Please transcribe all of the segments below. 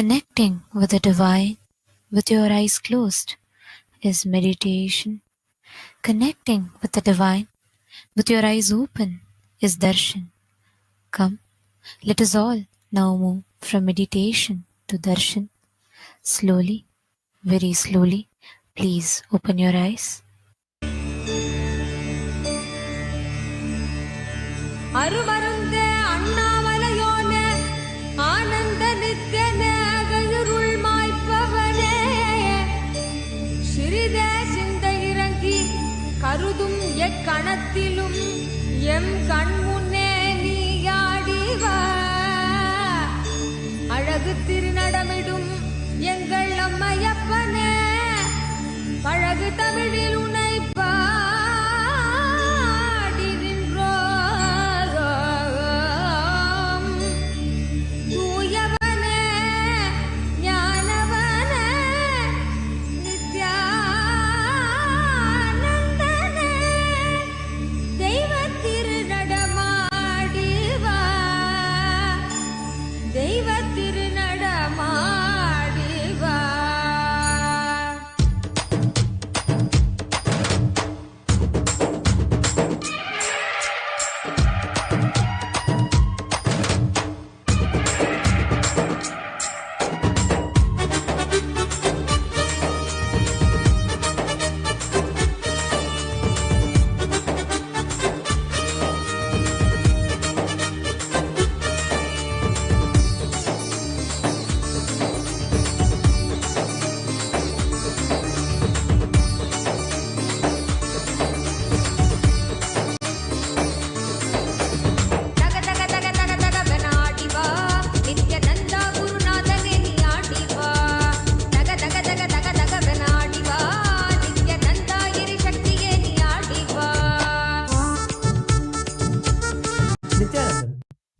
Connecting with the divine with your eyes closed is meditation. Connecting with the divine with your eyes open is darshan. Come, let us all now move from meditation to darshan. Slowly, very slowly, please open your eyes. அருமருந்தே அண்ணாமலையோனே ஆனந்த நித்யனே அகருள் மாய்ப்பவனே சிறிதே சிந்தை இறங்கி கருதும் எக்கணத்திலும் M கண்முன்னே நீயாடிவா அழகு திருநடமிடும் எங்கள் அம்மையப்பனே பழகு தமிழில் உனைப்பா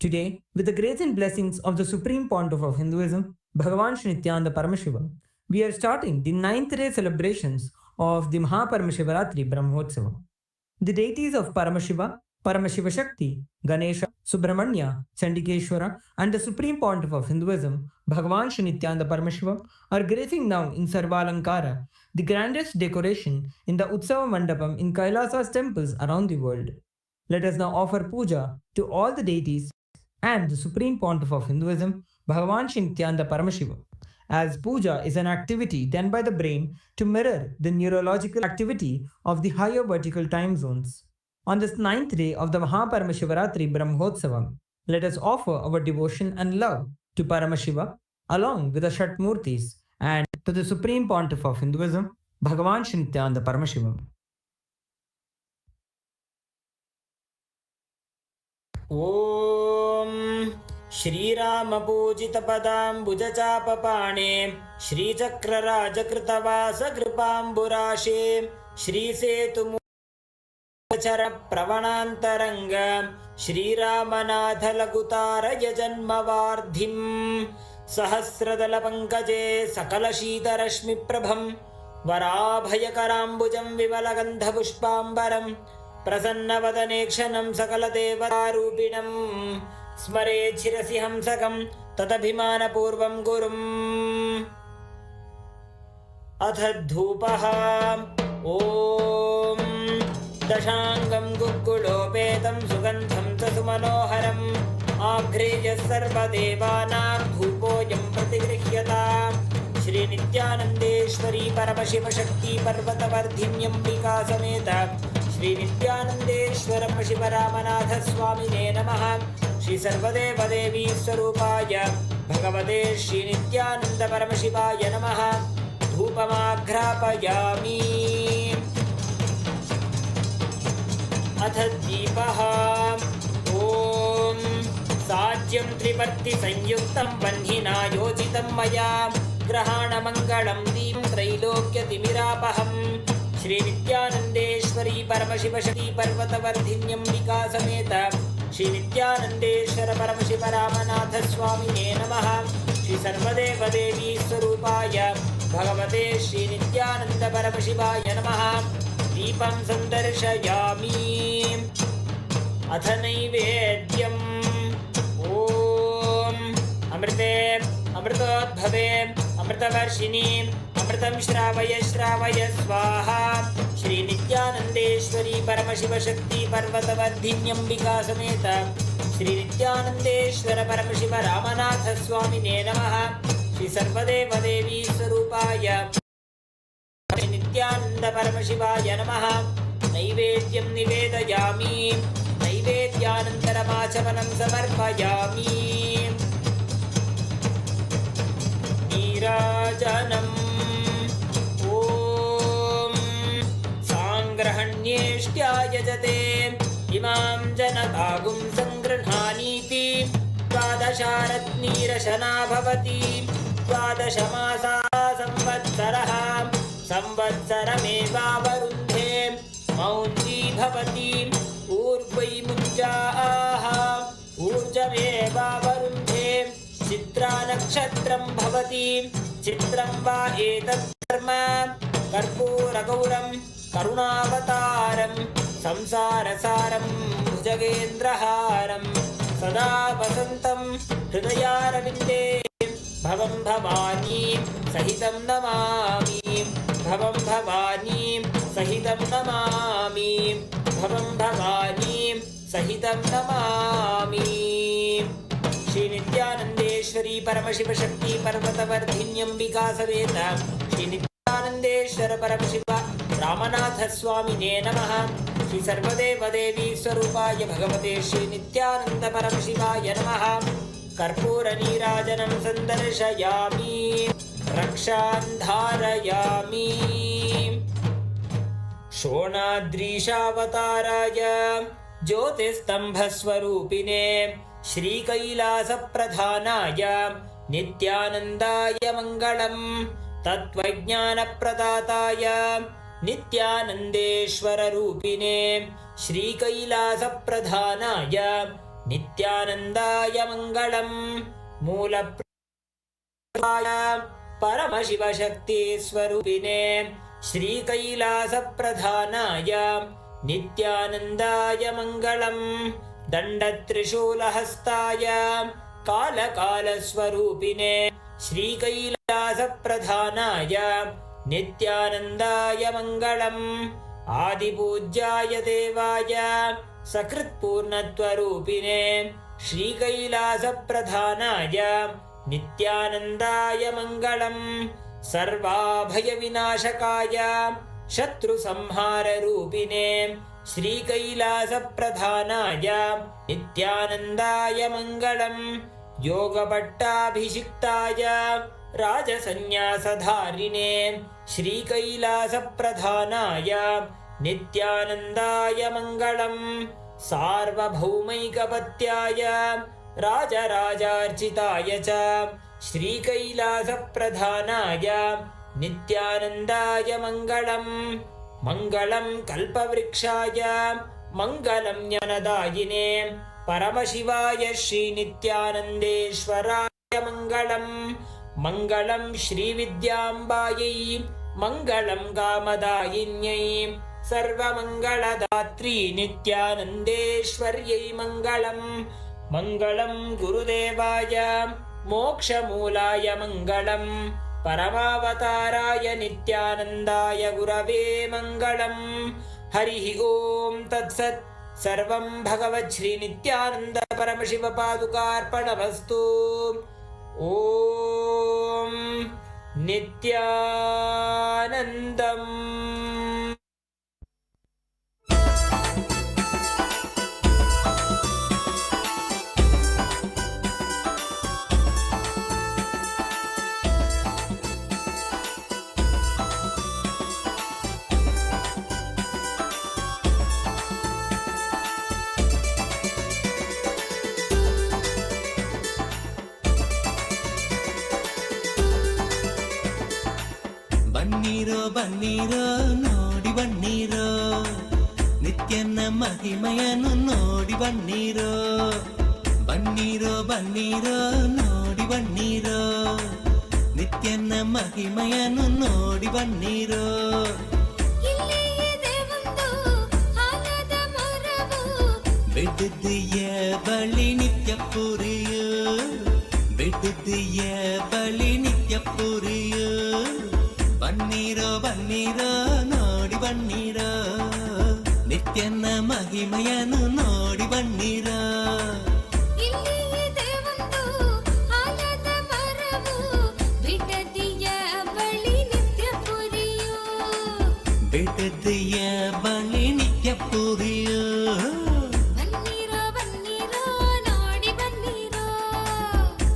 Today, with the grace and blessings of the Supreme Pontiff of Hinduism, Bhagavan Shri Nithyananda Paramashiva, we are starting the 9th day celebrations of the Maha Paramashivaratri Brahmotsava. The deities of Paramashiva, Paramashiva Shakti, Ganesha, Subramanya, Chandikeshwara, and the Supreme Pontiff of Hinduism, Bhagavan Shri Nithyananda Paramashiva, are gracing now in Sarvalankara, the grandest decoration in the Utsava Mandapam in KAILASA'S temples around the world. Let us now offer puja to all the deities and the Supreme Pontiff of Hinduism, Bhagavan Shri Nithyananda Paramashiva, as puja is an activity done by the brain to mirror the neurological activity of the higher vertical time zones. On this 9th day of the Maha Paramashivaratri Brahmotsavam, let us offer our devotion and love to Paramashiva along with the Shatmurtis and to the Supreme Pontiff of Hinduism, Bhagavan Shri Nithyananda Paramashiva. ॐ श्रीरामपूजितपदाम्बुजचापपाणे श्रीचक्रराजकृतवासकृपाम्बुराशे श्रीसेतुमुचरप्रवणान्तरङ्ग श्रीरामनाथलघुतारयजन्मवार्धिम् सहस्रदलपङ्कजे सकलशीतरश्मिप्रभं वराभयकराम्बुजं विमलगन्धपुष्पाम्बरम् प्रसन्नवदने क्षणं सकलदेवतारूपिणं स्मरेत् शिरसि हंसकं तदभिमानपूर्वं गुरुम् अथ धूपः ॐ दशाङ्गं गुग्गुलोपेतं सुगन्धं च सुमनोहरम् आघ्रेय सर्वदेवानां धूपोऽयं प्रतिगृह्यताम् श्रीनित्यानन्देश्वरी परमशिवशक्ति पर्वतवर्धिन्यम्बिका समेत श्रीनित्यानन्देश्वर शिवरामनाथ स्वामिने नमः। श्री सर्वदेवदेवी स्वरूपाय भगवते श्रीनित्यानन्द परमशिवाय नमः। धूपमाघ्रापयामि। अथ दीपः ॐ साज्यं त्रिपर्ति संयुक्तं वह्निना योजितं मया ग्रहाणमङ्गलं दीपं त्रैलोक्यतिमिरापहम् श्रीनित्यानन्देश्वरी परमशिवशक्ति पर्वतवर्धिन्यम्बिका समेत श्रीनित्यानन्देश्वर परमशिव रामनाथ स्वामिने नमः। श्री सर्वदेवदेवी स्वरूपाय भगवते श्रीनित्यानन्द परमशिवाय नमः। दीपं सन्दर्शयामि। अथ नैवेद्यम् ॐ अमृते अमृतोद्भवे अमृतवर्षिणीम् अमृतं श्रावय श्रावय स्वाहा श्री नित्यानन्देश्वरी परमशिवशक्ति पर्वतवर्धिन्यम्बिका समेत श्री नित्यानन्देश्वर परमशिव रामनाथ स्वामिने नमः श्री सर्वदेवदेवी स्वरूपाय नित्यानन्द परमशिवाय नमः नैवेद्यं निवेदयामि नैवेद्यानन्तरमाचमनं समर्पयामि नीराजनम् ॐ साङ्ग्रहण्येष्ट्यायजते इमां जनतागुं सङ्गृह्णानीति द्वादशारत्नीरशना भवति द्वादशमासा संवत्सरः संवत्सरमेवावरुन्धे मौञ्जी भवति ऊर्वै मुञ्जाः ऊर्जमेवावरुन्धे चित्रा नक्षत्रं भवति चित्रं वा एतत् कर्म कर्पूरगौरं करुणावतारं संसारसारं भुजगेन्द्रहारं सदा वसन्तं हृदयारविन्दे भवं भवानी सहितं नमामि भवं भवानी सहितं नमामि भवं भवानी सहितं नमामि श्री नित्यानन्देश्वरी परमशिवशक्ति पर्वतवर्धिन्यम्बिका समेत श्री नित्यानन्देश्वर परमशिव रामनाथ स्वामिने नमः श्री सर्वदेवदेवी स्वरूपाय भगवते श्री नित्यानन्द परमशिवाय नमः कर्पूरनीराजनं सन्दर्शयामि रक्षान् धारयामि शोणाद्रीशावताराय ज्योतिस्तम्भस्वरूपिणे श्रीकैलासप्रधानाय नित्यानन्दाय मङ्गलम् तत्त्वज्ञानप्रदाताय नित्यानन्देश्वररूपिणे श्रीकैलासप्रधानाय नित्यानन्दाय मङ्गलम् मूलप्राय परमशिवशक्तिस्वरूपिणे श्रीकैलासप्रधानाय नित्यानन्दाय मङ्गलम् दण्डत्रिशूलहस्ताय कालकालस्वरूपिणे श्रीकैलासप्रधानाय नित्यानन्दाय मङ्गलम् आदिपूज्याय देवाय सकृत्पूर्णत्वरूपिणे श्रीकैलासप्रधानाय नित्यानन्दाय मङ्गलम् सर्वाभयविनाशकाय शत्रुसंहाररूपिणे श्रीकैलासप्रधानाय नित्यानन्दाय मङ्गलम् योगपट्टाभिषिक्ताय राजसन्न्यासधारिणे श्रीकैलासप्रधानाय नित्यानन्दाय मङ्गलम् सार्वभौमैकपत्याय राजराजार्चिताय च श्रीकैलासप्रधानाय नित्यानन्दाय मङ्गलम् मङ्गलं कल्पवृक्षाय मङ्गलं ज्ञानदायिने परमशिवाय श्रीनित्यानन्देश्वराय मङ्गलम् मङ्गलं श्रीविद्याम्बायै मङ्गलं कामदायिन्यै सर्वमङ्गलदात्री नित्यानन्देश्वर्यै मङ्गलम् मङ्गलं गुरुदेवाय मोक्षमूलाय मङ्गलम् परमावताराय नित्यानन्दाय गुरवे मङ्गलम् हरिः ॐ तत्सत् सर्वं भगवत् श्री नित्यानन्द परमशिव पादुकार्पणमस्तु ॐ नित्यानन्दम् ಬನ್ನೀರೋ ನೋಡಿ ಬನ್ನೀರೋ ನಿತ್ಯನ ಮಹಿಮೆಯನ್ನು ನೋಡಿ ಬನ್ನೀರೋ ಬನ್ನೀರೋ ಬನ್ನೀರೋ ನೋಡಿ ಬನ್ನೀರೋ ನಿತ್ಯನ ಮಹಿಮೆಯನ್ನು ನೋಡಿ ಬನ್ನೀರೋ ಬಿಡ್ದಿಯ ಬಳಿ ನಿತ್ಯ ಪುರಿಯು ಬಿಟ್ಟಿದ್ದೀಯ ಬಳಿ ನಿತ್ಯ ಪುರಿಯು ಬನ್ನೀರೋ ಬನ್ನೀರೋ ನೋಡಿ ಬನ್ನೀರೋ ನಿತ್ಯನ ಮಹಿಮೆಯನ್ನು ನೋಡಿ ಬನ್ನೀರೋ ಬಿಟ್ಟಿದ್ದೀಯ ಬಳಿ ನಿತ್ಯ ಪುರಿಯು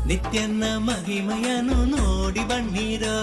ನಿತ್ಯನ ಮಹಿಮೆಯನ್ನು ನೋಡಿ ಬನ್ನೀರೋ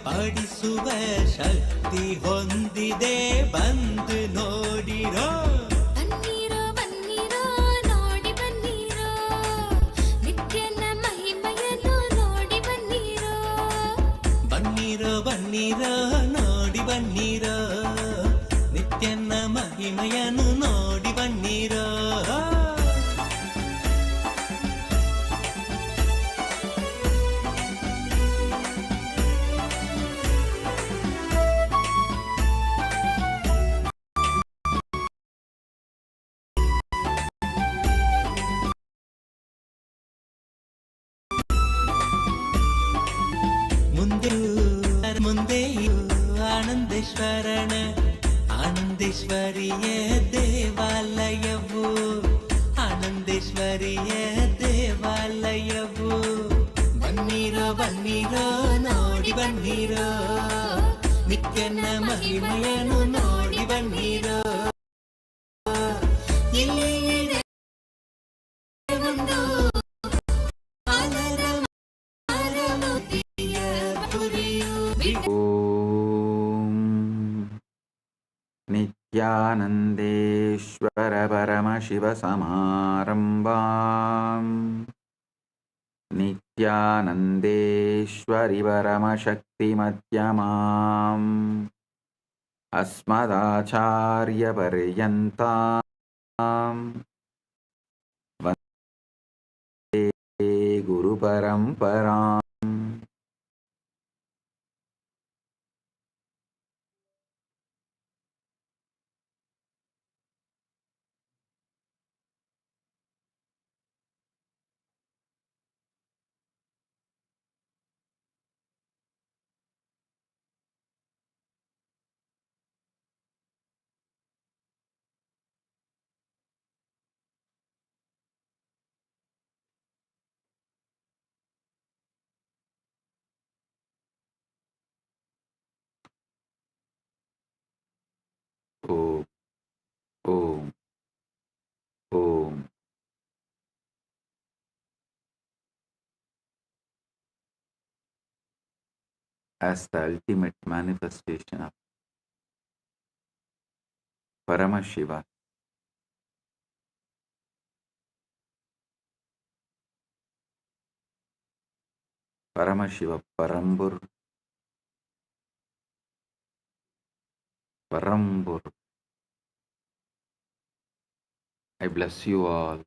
ಪಡಿಸುವ ಶಕ್ತಿ ಹೊಂದಿದೆ ಬಂದು ನೋಡಿರೋ ಬನ್ನೀರೋ ಬನ್ನೀರೋ ನೋಡಿ ಬನ್ನೀರೋ ನಿತ್ಯನ ಮಹಿಮೆಯನ್ನು ನೋಡಿ ಬನ್ನೀರೋ ಬನ್ನೀರೋ ಬನ್ನೀರೋ ನೋಡಿ ಬನ್ನೀರೋ ನಿತ್ಯನ ಮಹಿಮೆಯನ್ನು ನೋಡಿ ಬನ್ನೀರೋ ಮುಂದೆಯೂ ಆನಂದೇಶ್ವರನ ಆನಂದೇಶ್ವರಿಯ ದೇವಾಲಯವು ಆನಂದೇಶ್ವರಿಯ ದೇವಾಲಯವು ಬನ್ನೀರೋ ಬನ್ನೀರೋ ನೋಡಿ ಬನ್ನೀರೋ ನಿತ್ಯನ ಮಹಿಮೆಯನ್ನು ನೋಡಿ ಬನ್ನೀರೋ ಇಲ್ಲಿ ಇದೆ ಒಂದು ಓಂ ನಿತ್ಯಾನಂದೇಶ್ವರ ಪರಮಶಿವ ಸಮಾರಂಭಾಂ ನಿತ್ಯಾನಂದೇಶ್ವರಿ ಪರಮಶಕ್ತಿ ಮಧ್ಯಮಾಂ ಅಸ್ಮದಾಚಾರ್ಯ ಪರ್ಯಂತಾಂ ವಂದೇ ಗುರು ಪರಂಪರಾಂ Om, Om, Om. As the ultimate manifestation of Paramashiva, Paramashiva Parambur, Parambur. I bless you all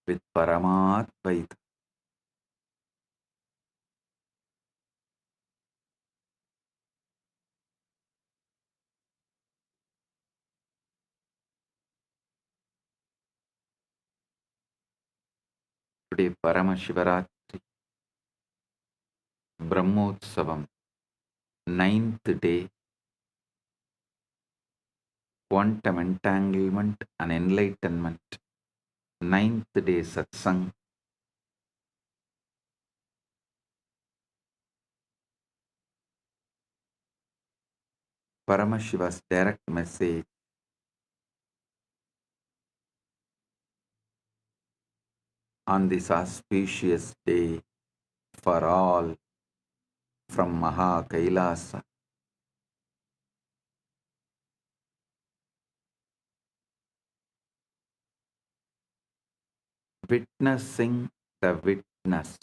with Paramadvaita. Today Paramashivaratri, Brahmotsavam, 9th day, quantum entanglement and enlightenment, 9th day Satsang. Paramashiva's direct message on this auspicious day for all from Maha Kailasa. witnessing the witness,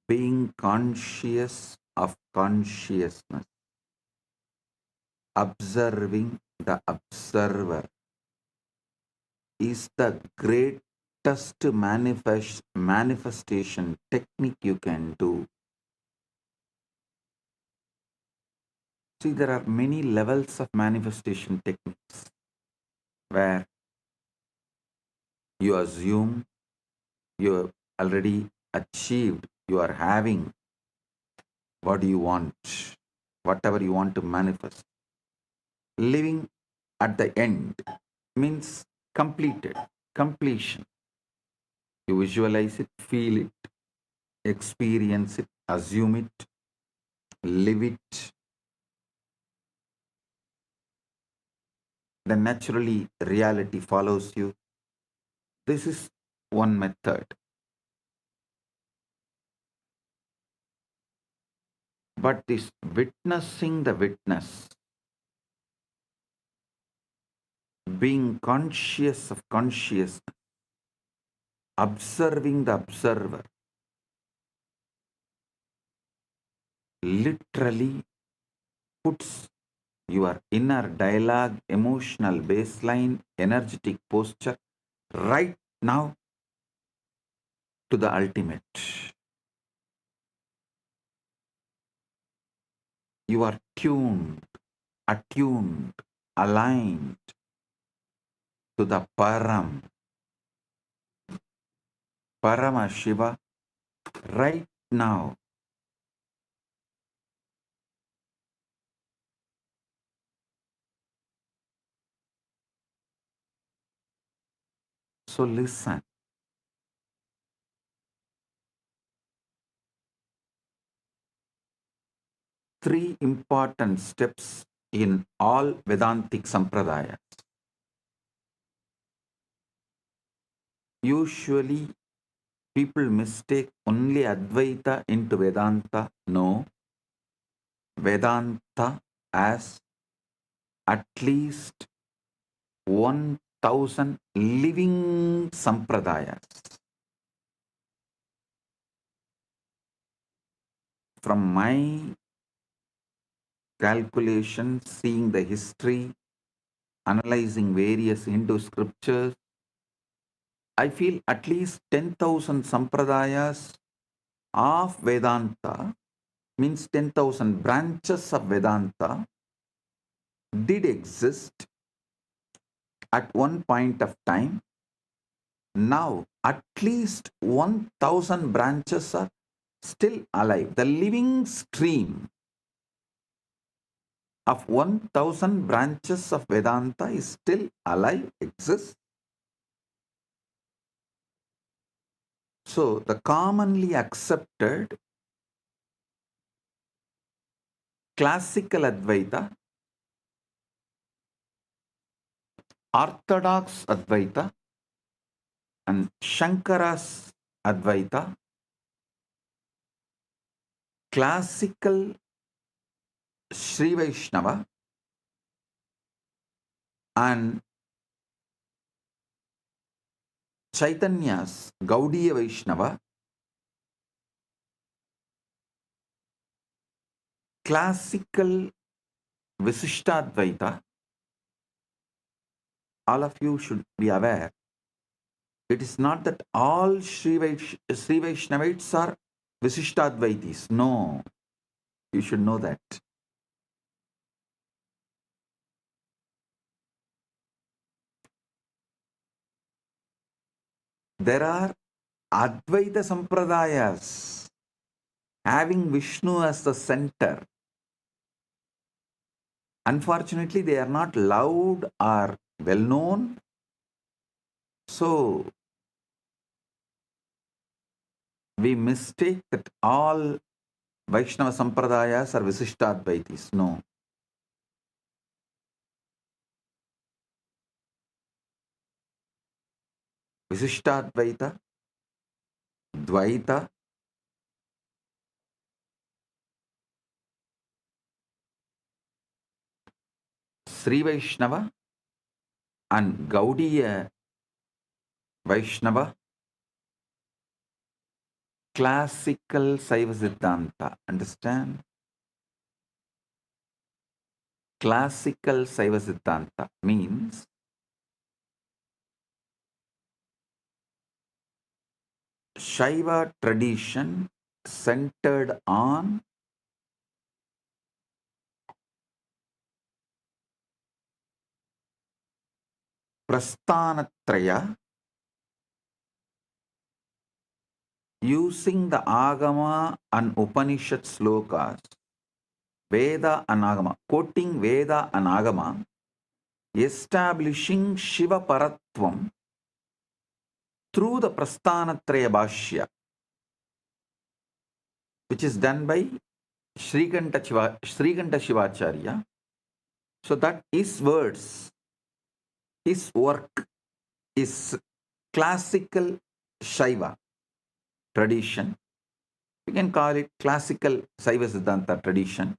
being conscious of consciousness, observing the observer is the greatest manifestation technique you can do. See, there are many levels of manifestation techniques where you assume you have already achieved, you are having what you want, whatever you want to manifest. Living at the end means completed, completion. You visualize it, feel it, experience it, assume it, live it. Then naturally reality follows you. This is one method. But this witnessing the witness, being conscious of consciousness, observing the observer, literally puts your inner dialogue, emotional baseline, energetic posture right now to the ultimate. You are tuned, attuned, aligned to the Paramashiva right now. So listen. Three important steps in all Vedantic Sampradayas. Usually people mistake only Advaita into Vedanta. No, Vedanta as at least 1,000 living Sampradayas. From my calculation, seeing the history, analyzing various Hindu scriptures, I feel at least 10,000 Sampradayas of Vedanta, means 10,000 branches of Vedanta, did exist at one point of time. Now, at least 1,000 branches are still alive. The living stream of 1,000 branches of Vedanta is still alive, exists. So, the commonly accepted classical Advaita, Orthodox Advaita, and Shankara's Advaita, classical Sri Vaishnava, and Chaitanya's Gaudiya Vaishnava, classical Visishtadvaita. All of you should be aware, it is not that all Sri Vaishnavites are Visishtadvaitis. No, you should know that. There are Advaita Sampradayas having Vishnu as the center. Unfortunately, they are not loud or well known. So, we mistake that all Vaishnava Sampradayas are Visishtadvaitis. No. Visishtadvaita, Dvaita, Sri Vaishnava, and Gaudiya Vaishnava, classical Saiva Siddhanta. Understand? Classical Saiva Siddhanta means Shaiva tradition centered on Prasthanatraya, using the Agama and Upanishad slokas, Veda and Agama, quoting Veda and Agama, establishing Shiva Paratvam through the Prasthanatraya Bhashya, which is done by Srikanta Shivacharya. So that his words, his work is classical Shaiva tradition. We can call it classical Saiva Siddhanta tradition.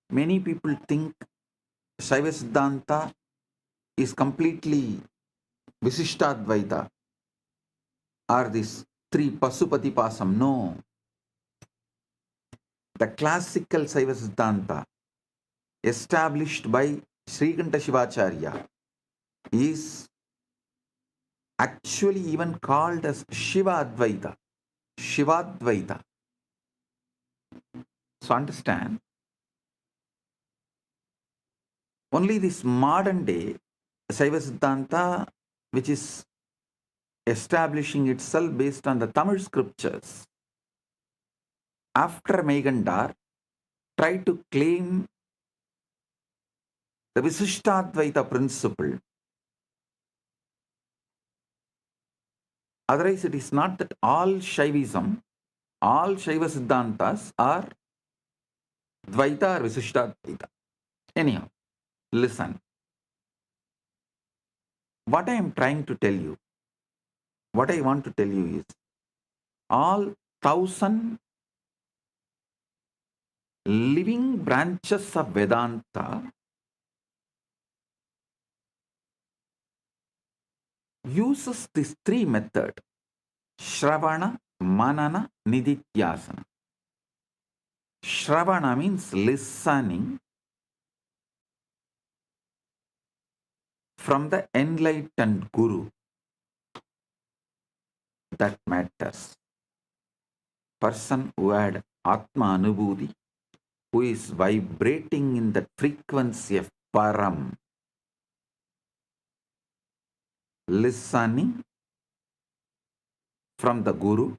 Many people think Saiva Siddhanta is completely Visishtadvaita or this three Pasupati Pasam. No. The classical Saiva Siddhanta established by Srikanta Shivacharya is actually even called as Shiva Advaita, Shivadvaita. So understand, only this modern day Saiva Siddhanta, which is establishing itself based on the Tamil scriptures, after Megandar, try to claim the Visishtadvaita principle. Otherwise, it is not that all Shaivism, all Shaiva Siddhantas are Dvaita or Visishtadvaita. Anyhow, listen. What I am trying to tell you, what I want to tell you is, all 1,000 living branches of Vedanta uses this three method: Shravana, Manana, Nididhyasana. Shravana means listening from the enlightened Guru. That matters. Person who had Atma Anubhuti, who is vibrating in the frequency of Param. Listening from the Guru,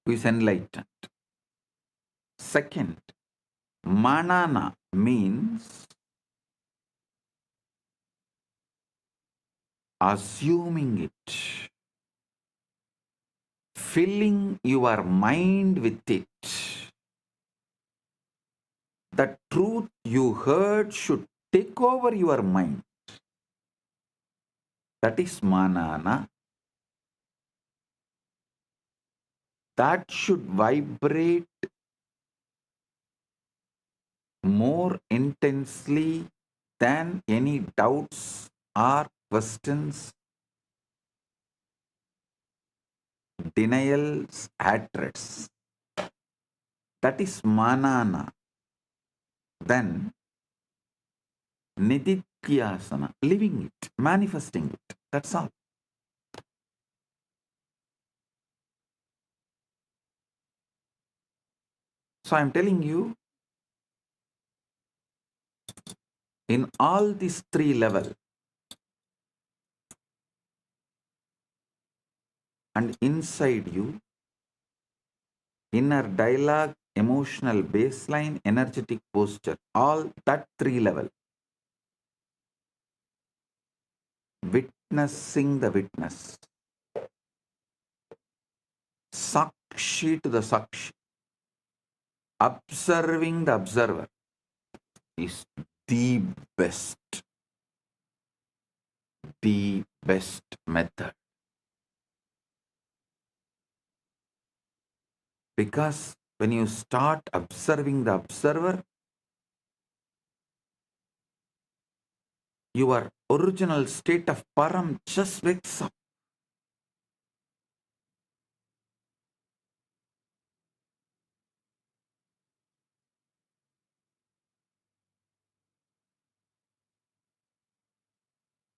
who is enlightened. Second, Manana means assuming it, filling your mind with it. The truth you heard should take over your mind. That is Manana. That should vibrate more intensely than any doubts or questions, denials, hatreds. That is Manana. Then Nididhyasana, living it, manifesting it. That's all. So I'm telling you, in all these three levels, and inside you, inner dialogue, emotional baseline, energetic posture, all that three level, witnessing the witness, Sakshi to the Sakshi, observing the observer is the best method. Because when you start observing the observer, Your original state of Param just wakes up.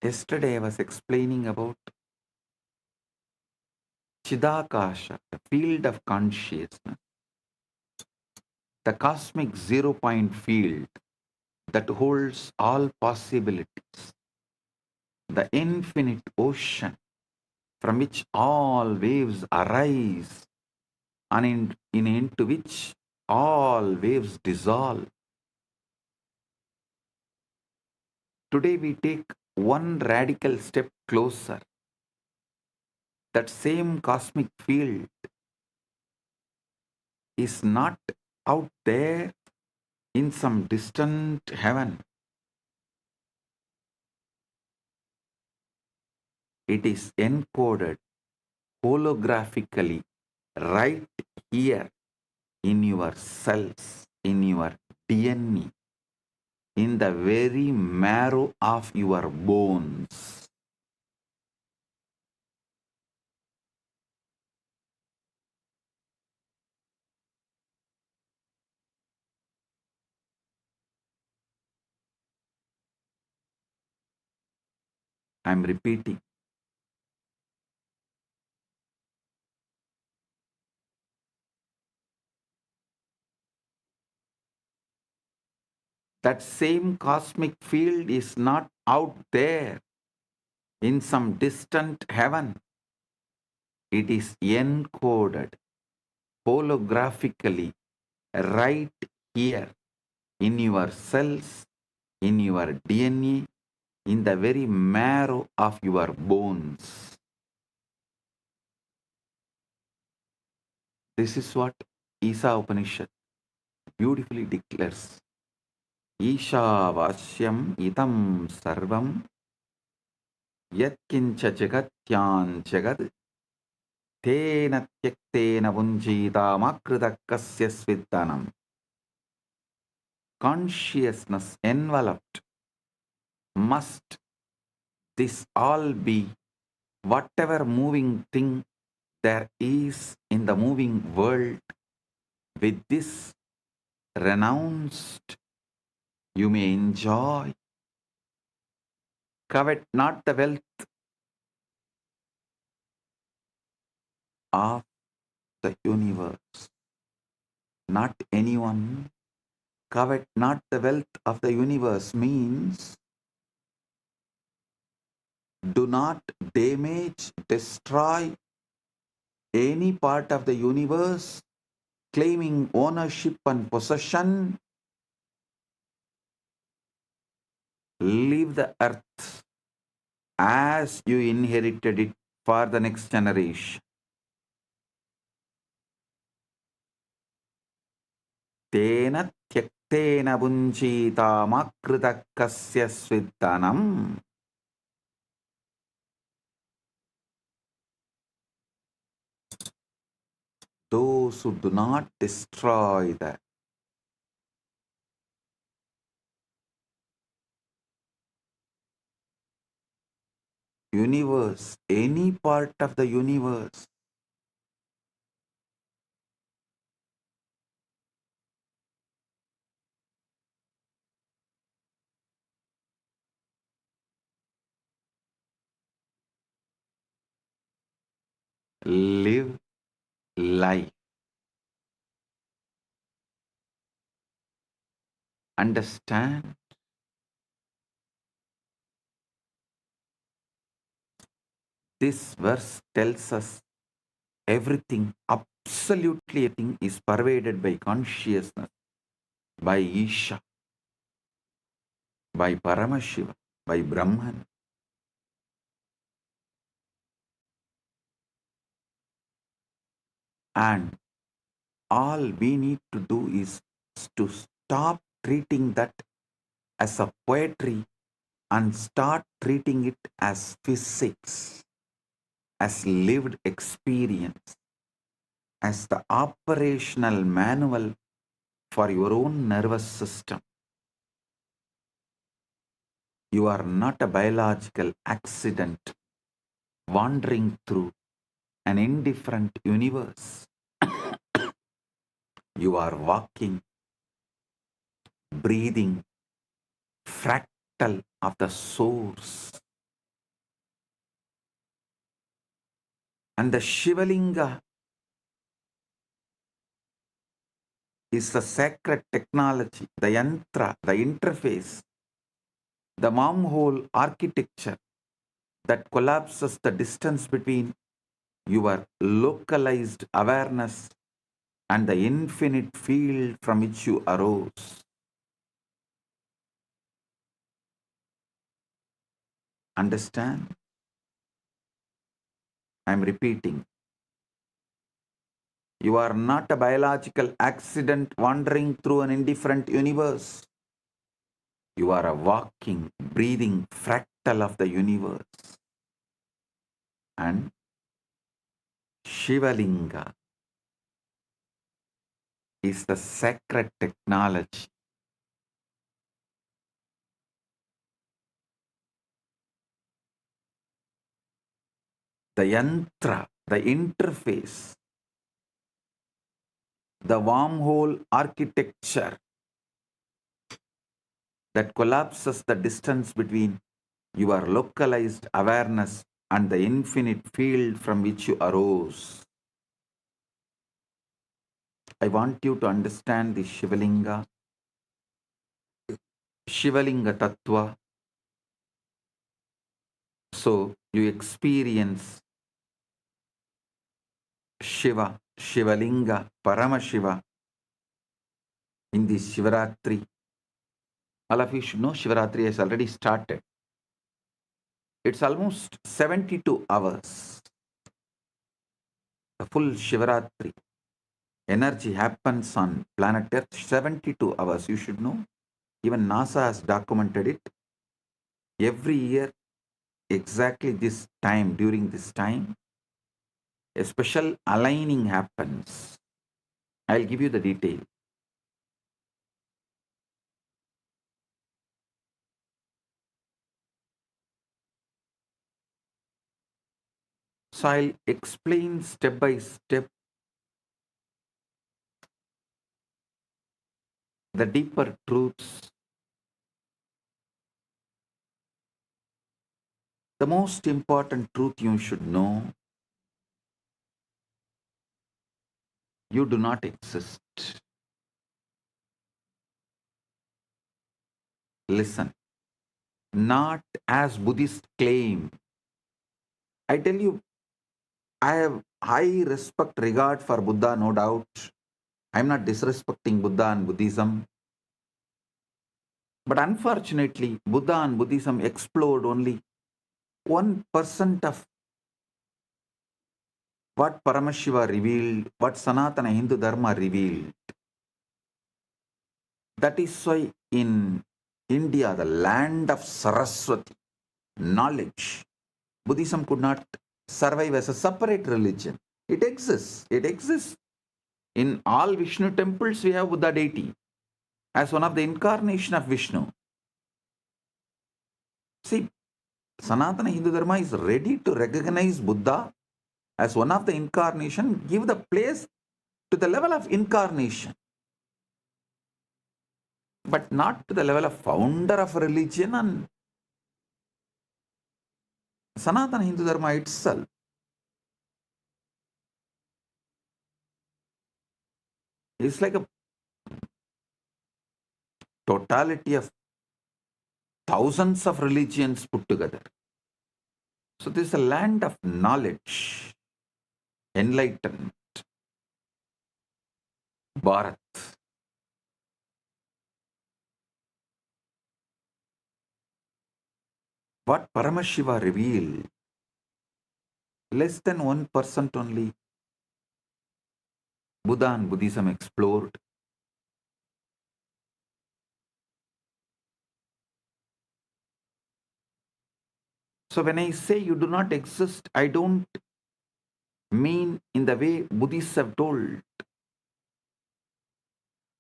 Yesterday I was explaining about Chidakasha, the field of consciousness, the cosmic zero-point field that holds all possibilities, the infinite ocean from which all waves arise and into which all waves dissolve. Today we take one radical step closer. That same cosmic field is not out there in some distant heaven. It is encoded holographically right here in your cells, in your DNA, in the very marrow of your bones. I'm repeating. That same cosmic field is not out there in some distant heaven. It is encoded holographically right here in your cells, in your DNA, in the very marrow of your bones. This is what Isa Upanishad beautifully declares. Isha Vasyam Idam Sarvam Yatkincha Jagatyan Jagad Tena Tyaktena Vunjita Makridakasya Sviddanam. Consciousness enveloped. Must this all be whatever moving thing there is in the moving world? With this renounced, you may enjoy. Covet not the wealth of the universe, not anyone. Covet not the wealth of the universe means do not damage, destroy any part of the universe, claiming ownership and possession. Leave the earth as you inherited it for the next generation. Tena tyaktena bunjita makritakasya sviddanam. Those who do not destroy the universe, any part of the universe, live life. Understand this verse tells us everything, absolutely everything is pervaded by consciousness, by Isha, by Paramashiva, by Brahman. And all we need to do is to stop treating that as a poetry and start treating it as physics, as lived experience, as the operational manual for your own nervous system. You are not a biological accident wandering through an indifferent universe. You are walking, breathing, fractal of the source. And the Shivalinga is the sacred technology, the yantra, the interface, the wormhole architecture that collapses the distance between your localized awareness and the infinite field from which you arose. Understand? I am repeating. You are not a biological accident wandering through an indifferent universe. You are a walking, breathing fractal of the universe. And Shivalinga is the sacred technology. The yantra, the interface, the wormhole architecture that collapses the distance between your localized awareness and the infinite field from which you arose. I want you to understand the Shivalinga Tattva. So you experience Shiva, Shivalinga, Paramashiva in this Shivaratri. All of you should know Shivaratri has already started. It's almost 72 hours. The full Shivaratri energy happens on planet Earth 72 hours. You should know. Even NASA has documented it. Every year, exactly this time, during this time, a special aligning happens. I'll give you the detail. So I'll explain step by step the deeper truths. The most important truth you should know, you do not exist. Listen, not as Buddhists claim. I tell you, I have high respect, regard for Buddha, no doubt. I'm not disrespecting Buddha and Buddhism. But unfortunately, Buddha and Buddhism explored only 1% of what Paramashiva revealed, what Sanatana Hindu Dharma revealed. That is why in India, the land of Saraswati, knowledge, Buddhism could not survive as a separate religion. It exists. It exists. In all Vishnu temples, we have Buddha deity as one of the incarnation of Vishnu. See, Sanatana Hindu Dharma is ready to recognize Buddha as one of the incarnation, give the place to the level of incarnation, but not to the level of founder of religion and Sanatana Hindu Dharma itself. It's like a totality of thousands of religions put together. So this is a land of knowledge, enlightenment, Bharat. What Paramashiva revealed, less than 1% only Buddha and Buddhism explored. So when I say you do not exist, I don't mean in the way Buddhists have told,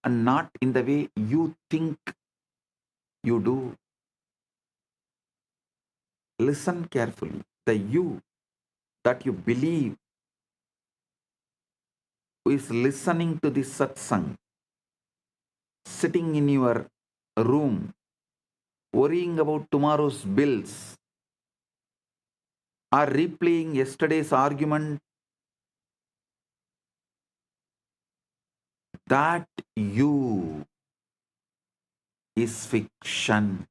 and not in the way you think you do. listen carefully. The you that you believe who is listening to this satsang, sitting in your room, worrying about tomorrow's bills, or replaying yesterday's argument, that you is fiction.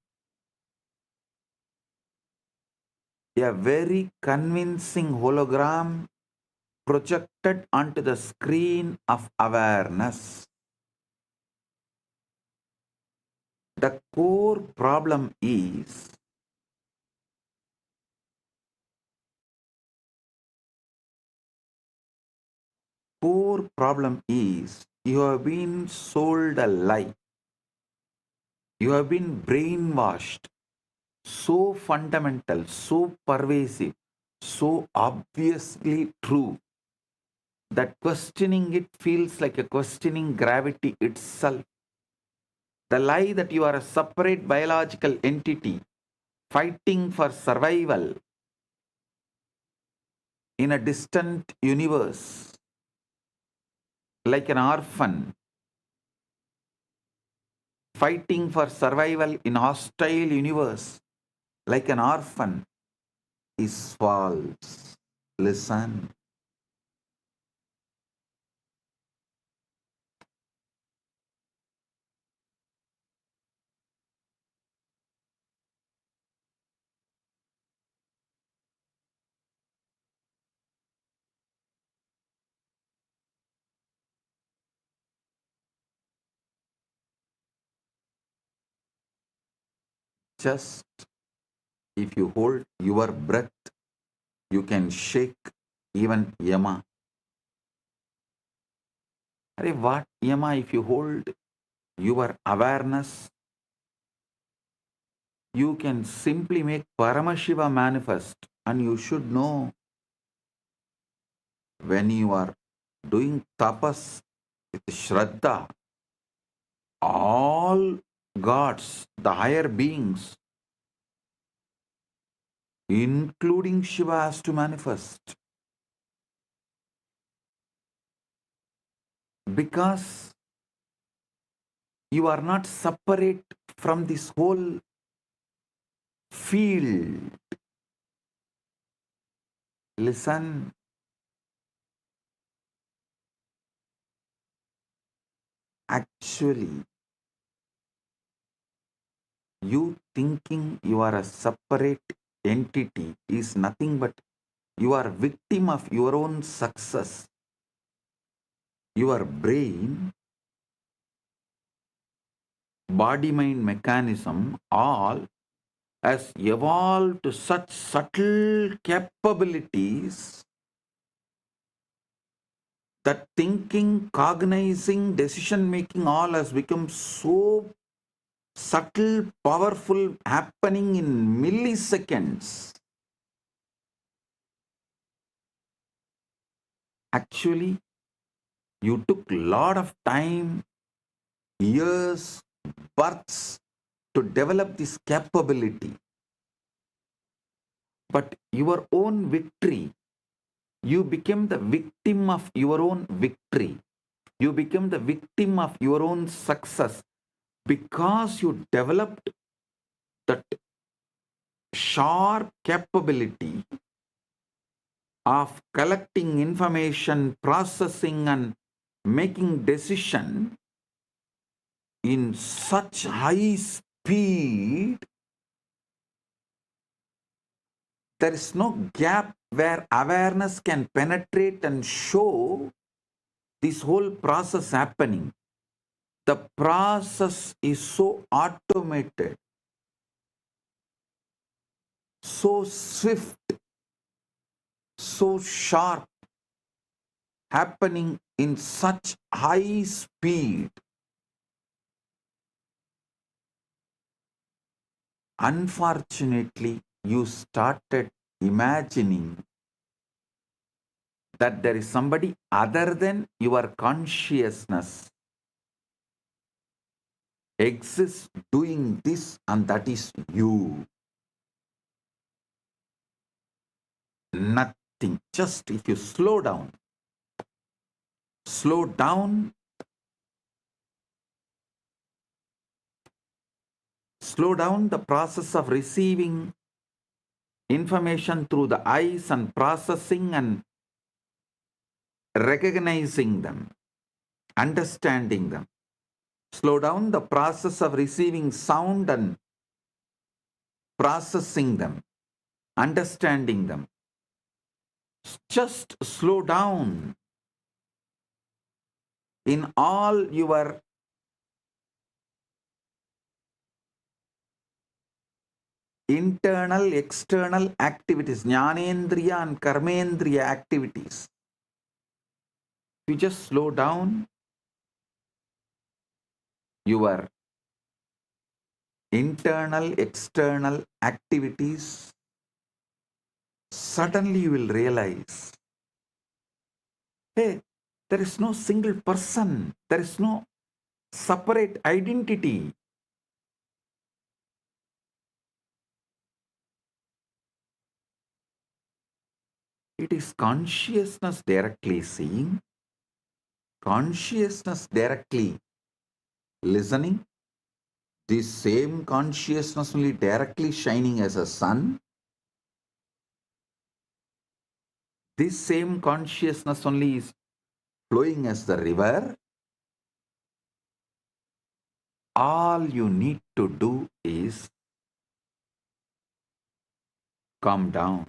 A very convincing hologram projected onto the screen of awareness. The core problem is you have been sold a lie. You have been brainwashed. So fundamental, so pervasive, so obviously true that questioning it feels like a questioning gravity itself. The lie that you are a separate biological entity fighting for survival in a distant universe, like an orphan fighting for survival in hostile universe, like an orphan, is false. Listen. Just if you hold your breath, you can shake even Yama. Arey, what Yama? If you hold your awareness, you can simply make Paramashiva manifest, and you should know when you are doing tapas with Shraddha, all gods, the higher beings, including Shiva, has to manifest. Because you are not separate from this whole field. Listen. Actually, you thinking you are a separate entity is nothing but you are victim of your own success. Your brain, body-mind mechanism, all has evolved to such subtle capabilities that thinking, cognizing, decision-making all has become so subtle, powerful, happening in milliseconds. Actually, you took a lot of time, years, births to develop this capability. But your own victory, you became the victim of your own victory. You became the victim of your own success because you developed that sharp capability of collecting information, processing and making decision in such high speed. There is no gap where awareness can penetrate and show this whole process happening. The process is so automated, so swift, so sharp, happening in such high speed. Unfortunately, you started imagining that there is somebody other than your consciousness exists doing this, and that is you. Nothing. Just if you slow down, slow down, slow down the process of receiving information through the eyes and processing and recognizing them, understanding them. Slow down the process of receiving sound and processing them, understanding them. Just slow down in all your internal, external activities, jnanendriya and karmendriya activities. You just slow down your internal, external activities, suddenly you will realize, hey, there is no single person, there is no separate identity. It is consciousness directly seeing, consciousness directly listening, this same consciousness only directly shining as a sun, this same consciousness only is flowing as the river. All you need to do is calm down.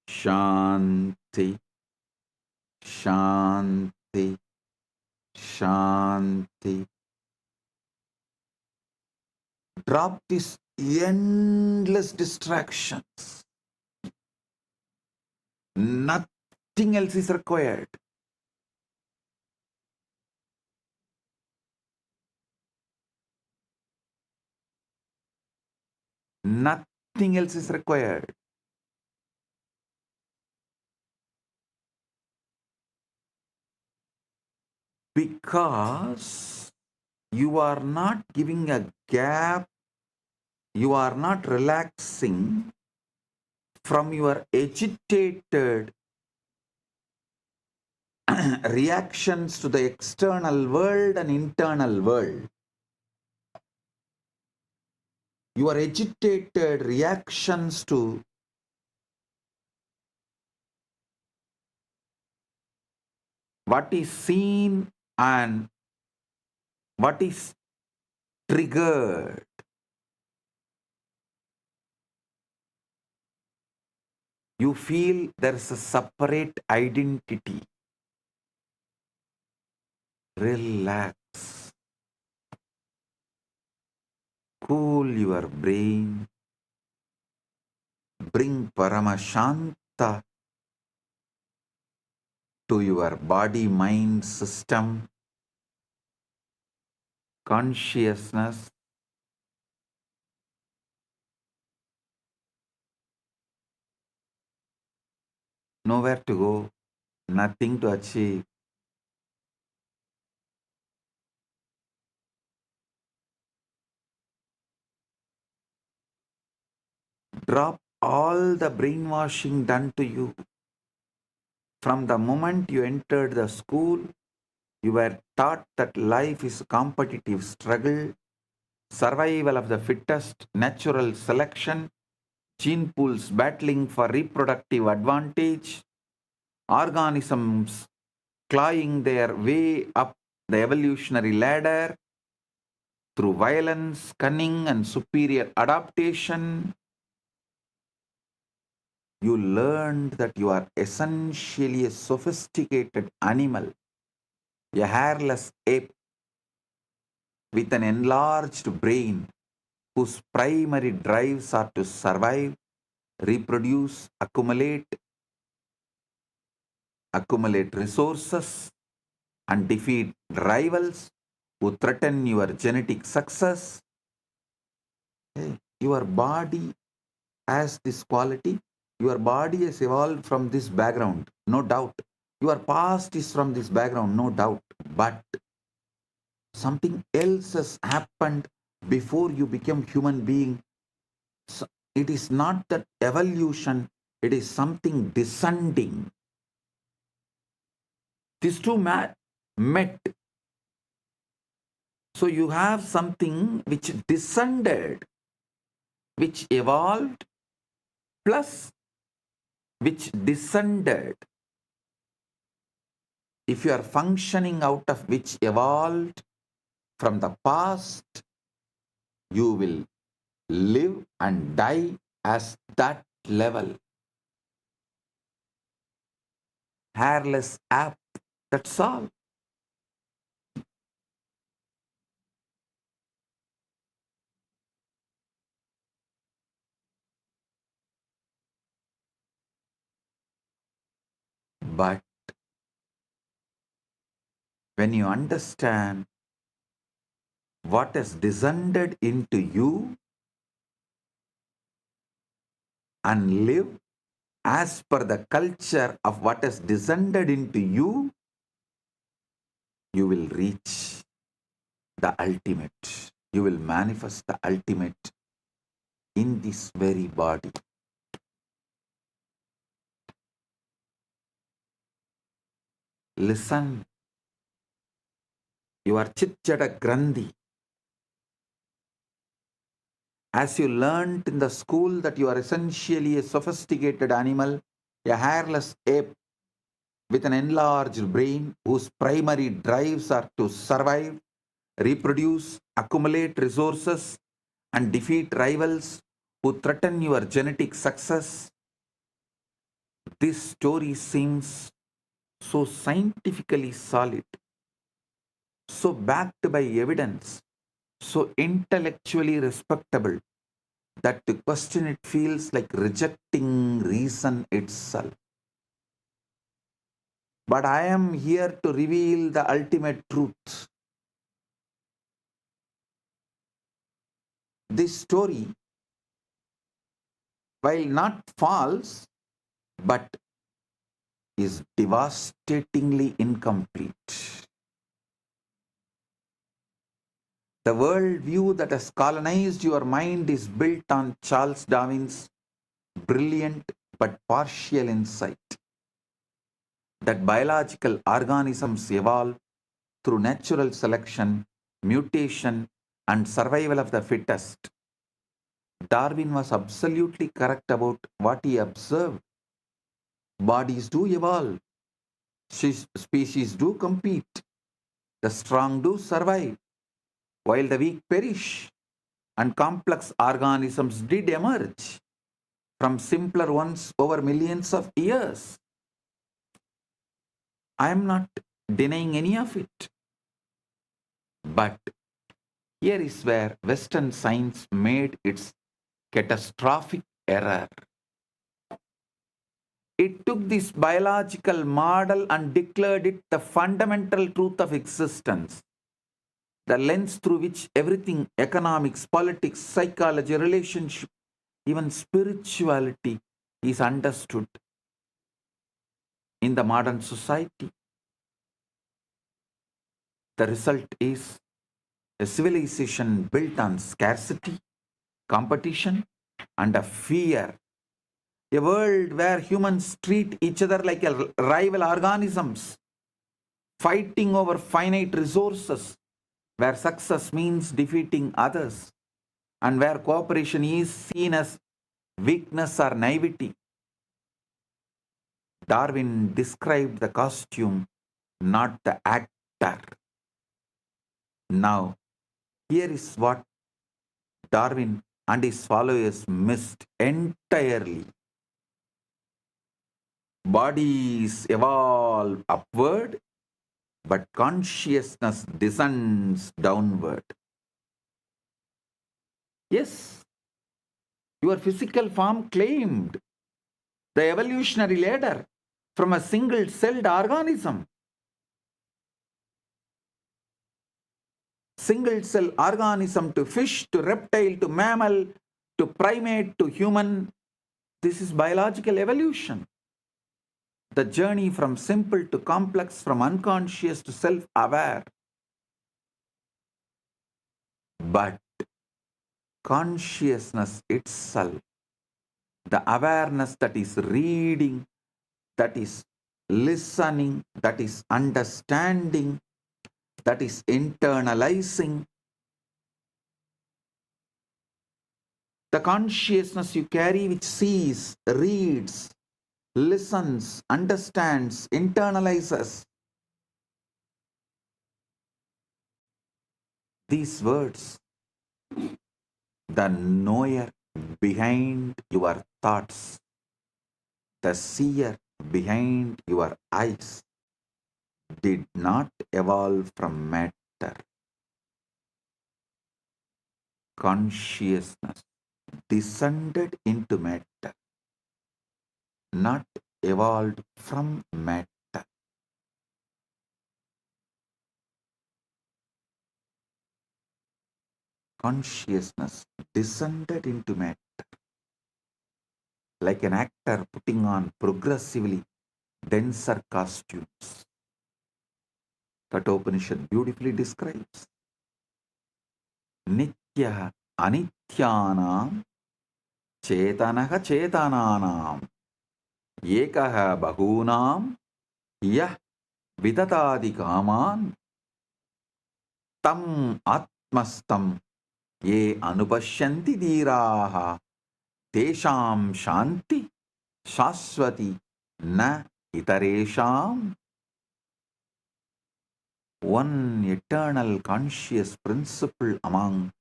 Shanti, Shanti, Shanti. Drop these endless distractions. Nothing else is required. Nothing else is required. Because you are not giving a gap, you are not relaxing from your agitated reactions to the external world and internal world. Your agitated reactions to what is seen and what is triggered. You feel there is a separate identity. Relax. Cool your brain. Bring Paramashanta to your body-mind system. Consciousness. Nowhere to go. Nothing to achieve. Drop all the brainwashing done to you. From the moment you entered the school, you were taught that life is a competitive struggle, survival of the fittest, natural selection, gene pools battling for reproductive advantage, organisms clawing their way up the evolutionary ladder through violence, cunning, and superior adaptation. You learned that you are essentially a sophisticated animal, a hairless ape with an enlarged brain whose primary drives are to survive, reproduce, accumulate resources, and defeat rivals who threaten your genetic success. Your body has this quality. Your body has evolved from this background, no doubt. Your past is from this background, no doubt. But something else has happened before you become human being. So it is not that evolution, It is something descending. These two met. So you have something which descended, which evolved, plus which descended. If you are functioning out of which evolved from the past, you will live and die as that level. Hairless app, that's all. But when you understand what has descended into you and live as per the culture of what has descended into you, you will reach the ultimate. You will manifest the ultimate in this very body. Listen, your Chitjada Grandhi. As you learnt in the school that you are essentially a sophisticated animal, a hairless ape with an enlarged brain whose primary drives are to survive, reproduce, accumulate resources, and defeat rivals who threaten your genetic success. This story seems so scientifically solid, so backed by evidence, so intellectually respectable that to question it feels like rejecting reason itself. But I am here to reveal the ultimate truth. This story, while not false, but is devastatingly incomplete. The worldview that has colonized your mind is built on Charles Darwin's brilliant but partial insight that biological organisms evolve through natural selection, mutation, and survival of the fittest. Darwin was absolutely correct about what he observed. Bodies do evolve, species do compete, the strong do survive, while the weak perish, and complex organisms did emerge from simpler ones over millions of years. I am not denying any of it. But here is where Western science made its catastrophic error. It took this biological model and declared it the fundamental truth of existence, the lens through which everything, economics, politics, psychology, relationship, even spirituality, is understood in the modern society. The result is a civilization built on scarcity, competition, and a fear. A world where humans treat each other like rival organisms, fighting over finite resources, where success means defeating others, and where cooperation is seen as weakness or naivety. Darwin described the costume, not the actor. Now, here is what Darwin and his followers missed entirely. Bodies evolve upward, but consciousness descends downward. Yes, your physical form climbed the evolutionary ladder from a single-celled organism. Single-cell organism to fish, to reptile, to mammal, to primate, to human. This is biological evolution. The journey from simple to complex, from unconscious to self-aware. But consciousness itself, the awareness that is reading, that is listening, that is understanding, that is internalizing. The consciousness you carry which sees, reads, listens, understands, internalizes. These words, the knower behind your thoughts, the seer behind your eyes, did not evolve from matter. Consciousness descended into matter, not evolved from matter. Consciousness descended into matter, like an actor putting on progressively denser costumes. Kathopanishad beautifully describes. Nitya anityanam chetanaha chetananam ekaha bahunam yah vidadadi kaman tam atmastam ye anupashyanti dhiraha tesham shanti shaswati na itaresham. One eternal conscious principle among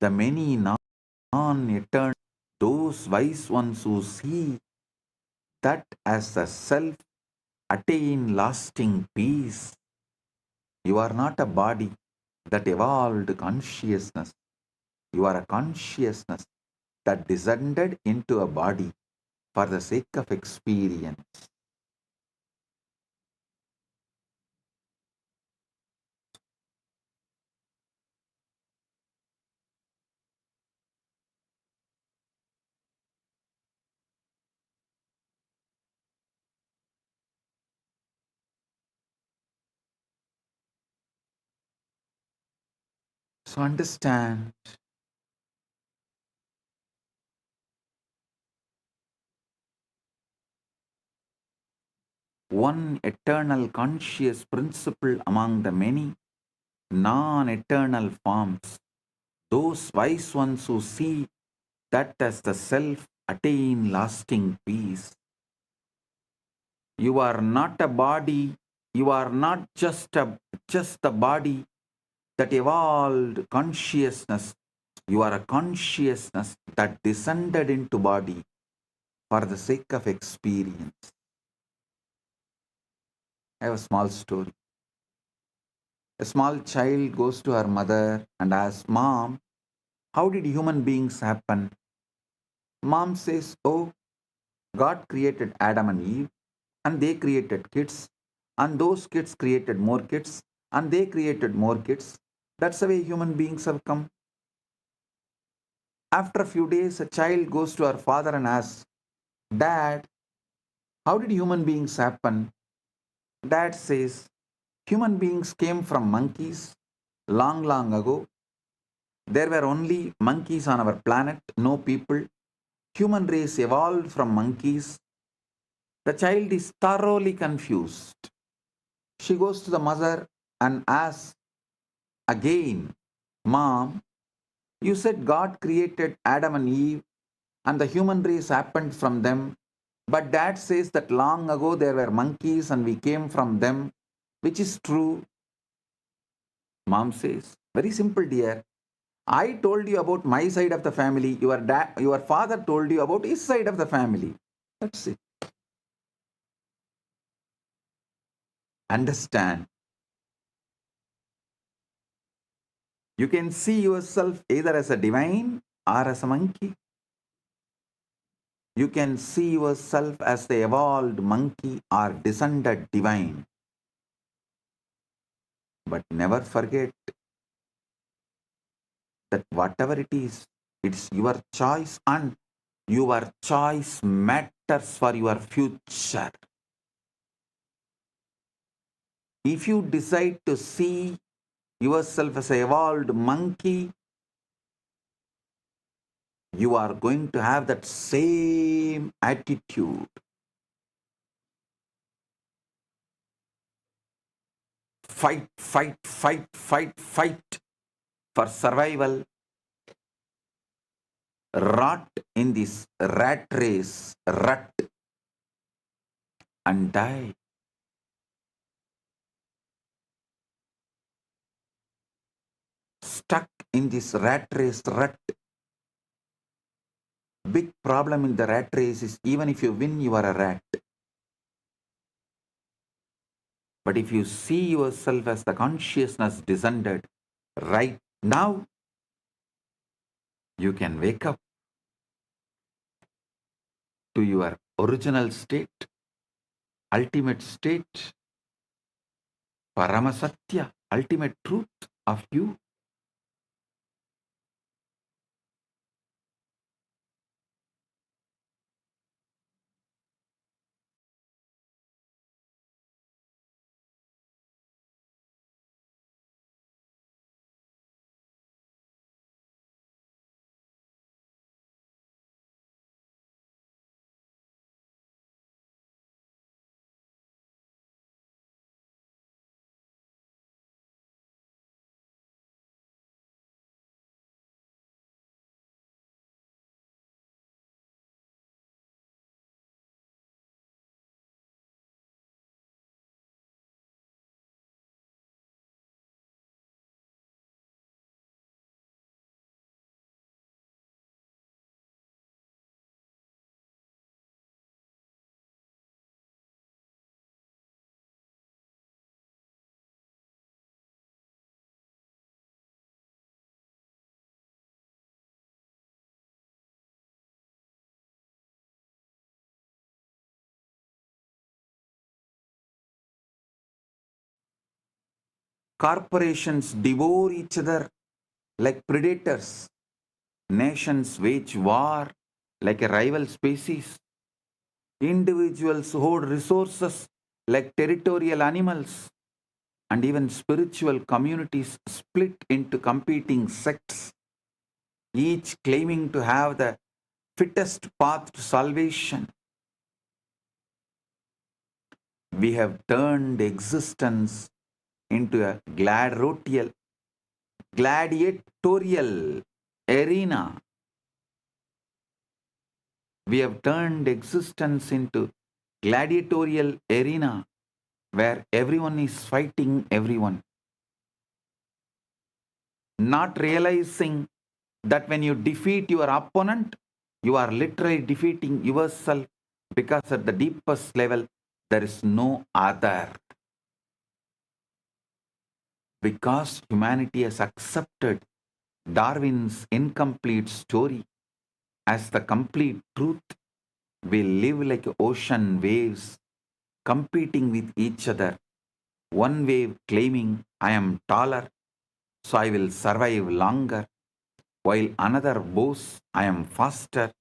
the many non-eternal, those wise ones who see that as the self attain lasting peace. You are not a body that evolved consciousness. You are a consciousness that descended into a body for the sake of experience. So understand, one eternal conscious principle among the many non-eternal forms, those wise ones who see that as the self attain lasting peace. You are not a body, you are not just the body that evolved consciousness. You are a consciousness that descended into body for the sake of experience. I have a small story. A small child goes to her mother and asks, "Mom, how did human beings happen?" Mom says, "Oh, God created Adam and Eve, and they created kids, and those kids created more kids, and they created more kids. That's the way human beings have come." After a few days, a child goes to her father and asks, "Dad, how did human beings happen?" Dad says, "Human beings came from monkeys long, long ago. There were only monkeys on our planet, no people. Human race evolved from monkeys." The child is thoroughly confused. She goes to the mother and asks again, "Mom, you said God created Adam and Eve and the human race happened from them. But Dad says that long ago there were monkeys and we came from them. Which is true?" Mom says, "Very simple, dear. I told you about my side of the family. Your father told you about his side of the family. That's it." Understand. You can see yourself either as a divine or as a monkey. You can see yourself as the evolved monkey or descended divine. But never forget that whatever it is, it's your choice and your choice matters for your future. If you decide to see yourself as an evolved monkey, you are going to have that same attitude. Fight, fight, fight, fight, fight for survival. Rot in this rat race, rut, and die. Stuck in this rat race, rut. Big problem in the rat race is even if you win, you are a rat. But if you see yourself as the consciousness descended right now, you can wake up to your original state, ultimate state, Paramasatya, ultimate truth of you. Corporations devour each other like predators. Nations wage war like a rival species. Individuals hoard resources like territorial animals. And even spiritual communities split into competing sects, each claiming to have the fittest path to salvation. We have turned existence into a gladiatorial arena. We have turned existence into gladiatorial arena where everyone is fighting everyone, not realizing that when you defeat your opponent, you are literally defeating yourself, because at the deepest level, there is no other. Because humanity has accepted Darwin's incomplete story as the complete truth, we live like ocean waves competing with each other. One wave claiming, I am taller, so I will survive longer, while another boasts, I am faster,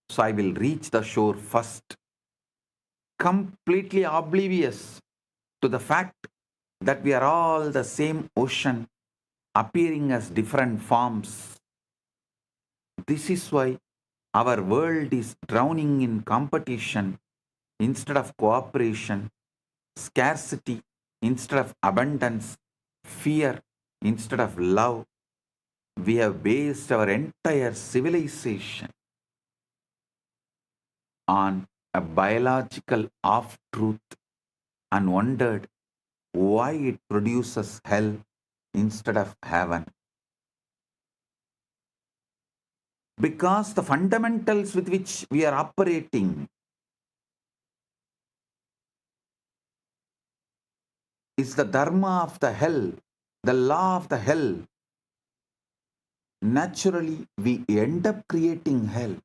so I will reach the shore first. Completely oblivious to the fact that we are all the same ocean appearing as different forms. This is why our world is drowning in competition instead of cooperation, scarcity instead of abundance, fear instead of love. We have based our entire civilization on a biological half-truth and wondered why it produces hell instead of heaven. Because the fundamentals with which we are operating is the dharma of the hell, the law of the hell. Naturally, we end up creating hell.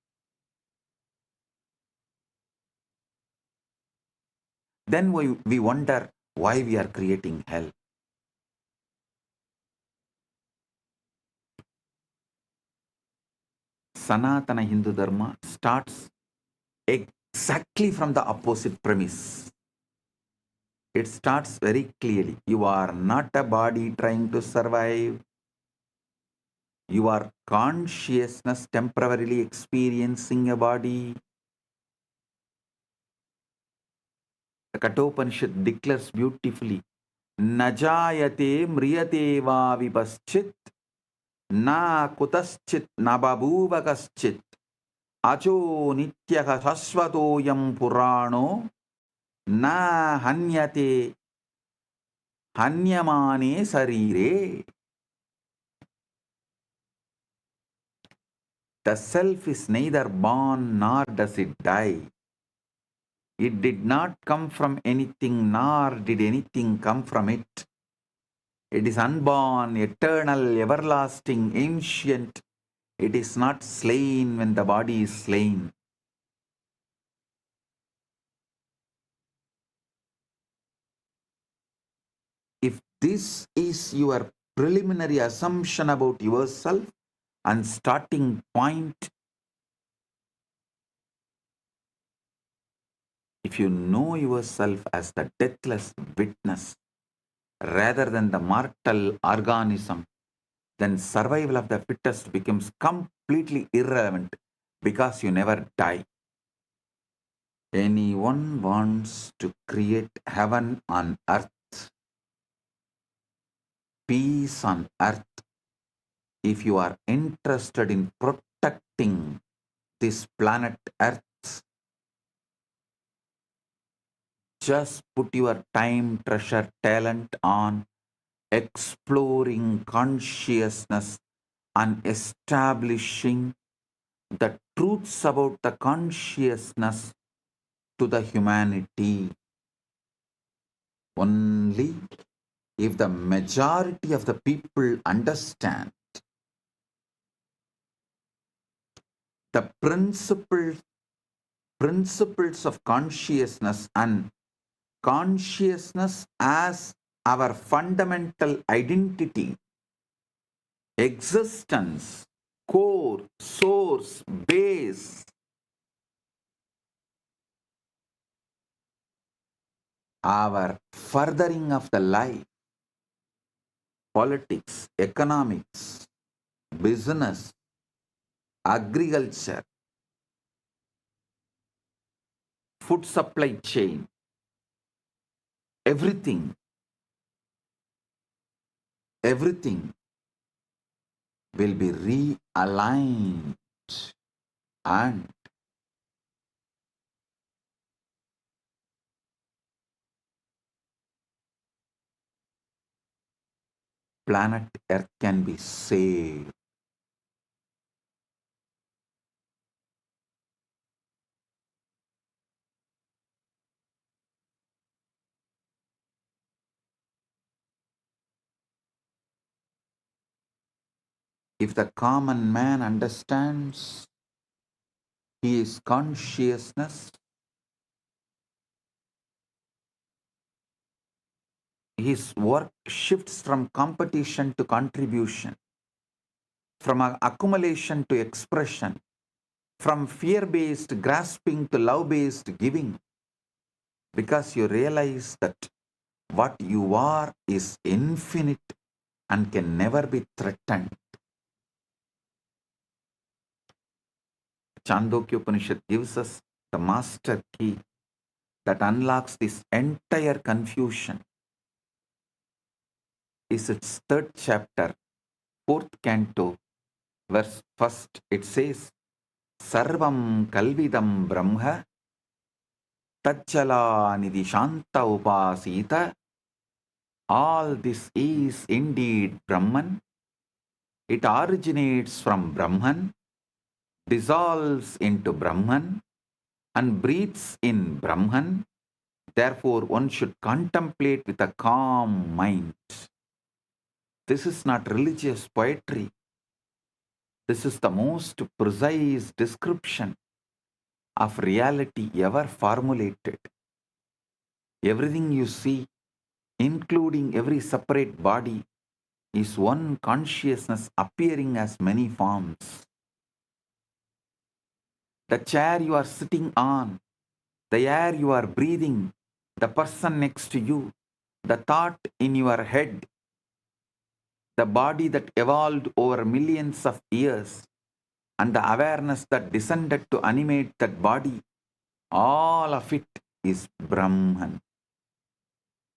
Then we wonder why we are creating hell. Sanatana Hindu Dharma starts exactly from the opposite premise. It starts very clearly. You are not a body trying to survive. You are consciousness temporarily experiencing a body. The Kathopanishad declares beautifully, Najayate mriyate va vipaschit, na kutaschit na babuva kaschit, ajo nityaha shashvatoyam purano, na hanyate hanyamane sarire. The self is neither born nor does it die. It did not come from anything, nor did anything come from it. It is unborn, eternal, everlasting, ancient. It is not slain when the body is slain. If this is your preliminary assumption about yourself and starting point, if you know yourself as the deathless witness rather than the mortal organism, then survival of the fittest becomes completely irrelevant because you never die. Anyone wants to create heaven on earth, peace on earth, if you are interested in protecting this planet earth, just put your time, treasure, talent on exploring consciousness and establishing the truths about the consciousness to the humanity. Only if the majority of the people understand the principles of consciousness and consciousness as our fundamental identity, existence, core, source, base, our furthering of the life, politics, economics, business, agriculture, food supply chain, everything will be realigned and planet Earth can be saved. If the common man understands he is consciousness, his work shifts from competition to contribution, from accumulation to expression, from fear-based grasping to love-based giving, because you realize that what you are is infinite and can never be threatened. Chandogya Upanishad gives us the master key that unlocks this entire confusion. Is its third chapter, fourth canto, verse first. It says, Sarvam Kalvidam Brahma Tachala Nidhi Shanta Upasita. All this is indeed Brahman. It originates from Brahman, dissolves into Brahman, and breathes in Brahman. Therefore, one should contemplate with a calm mind. This is not religious poetry. This is the most precise description of reality ever formulated. Everything you see, including every separate body, is one consciousness appearing as many forms. The chair you are sitting on, the air you are breathing, the person next to you, the thought in your head, the body that evolved over millions of years, and the awareness that descended to animate that body, all of it is Brahman,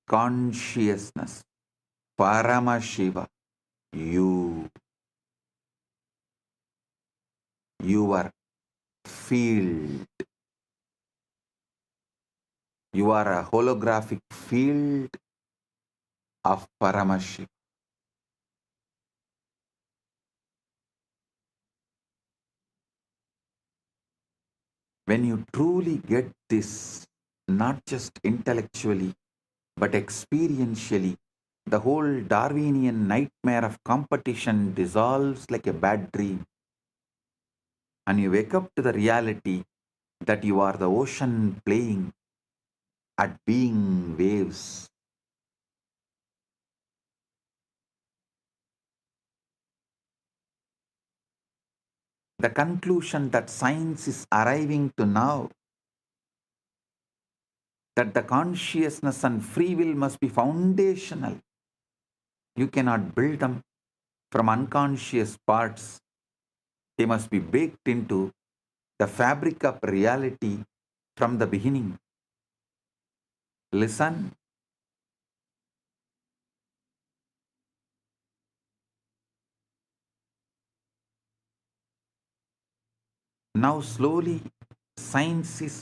consciousness, Paramashiva, you, your field. You are a holographic field of Paramashiva. When you truly get this, not just intellectually, but experientially, the whole Darwinian nightmare of competition dissolves like a bad dream. And you wake up to the reality that you are the ocean playing at being waves. The conclusion that science is arriving to now, that the consciousness and free will must be foundational. You cannot build them from unconscious parts. They must be baked into the fabric of reality from the beginning. Listen. Now slowly science is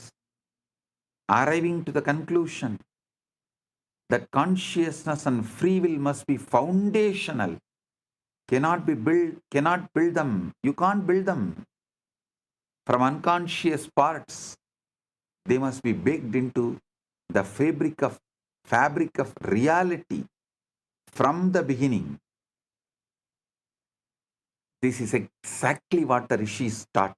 arriving to the conclusion that consciousness and free will must be foundational. Cannot build them. You can't build them from unconscious parts. They must be baked into the fabric of reality from the beginning. This is exactly what the rishis taught.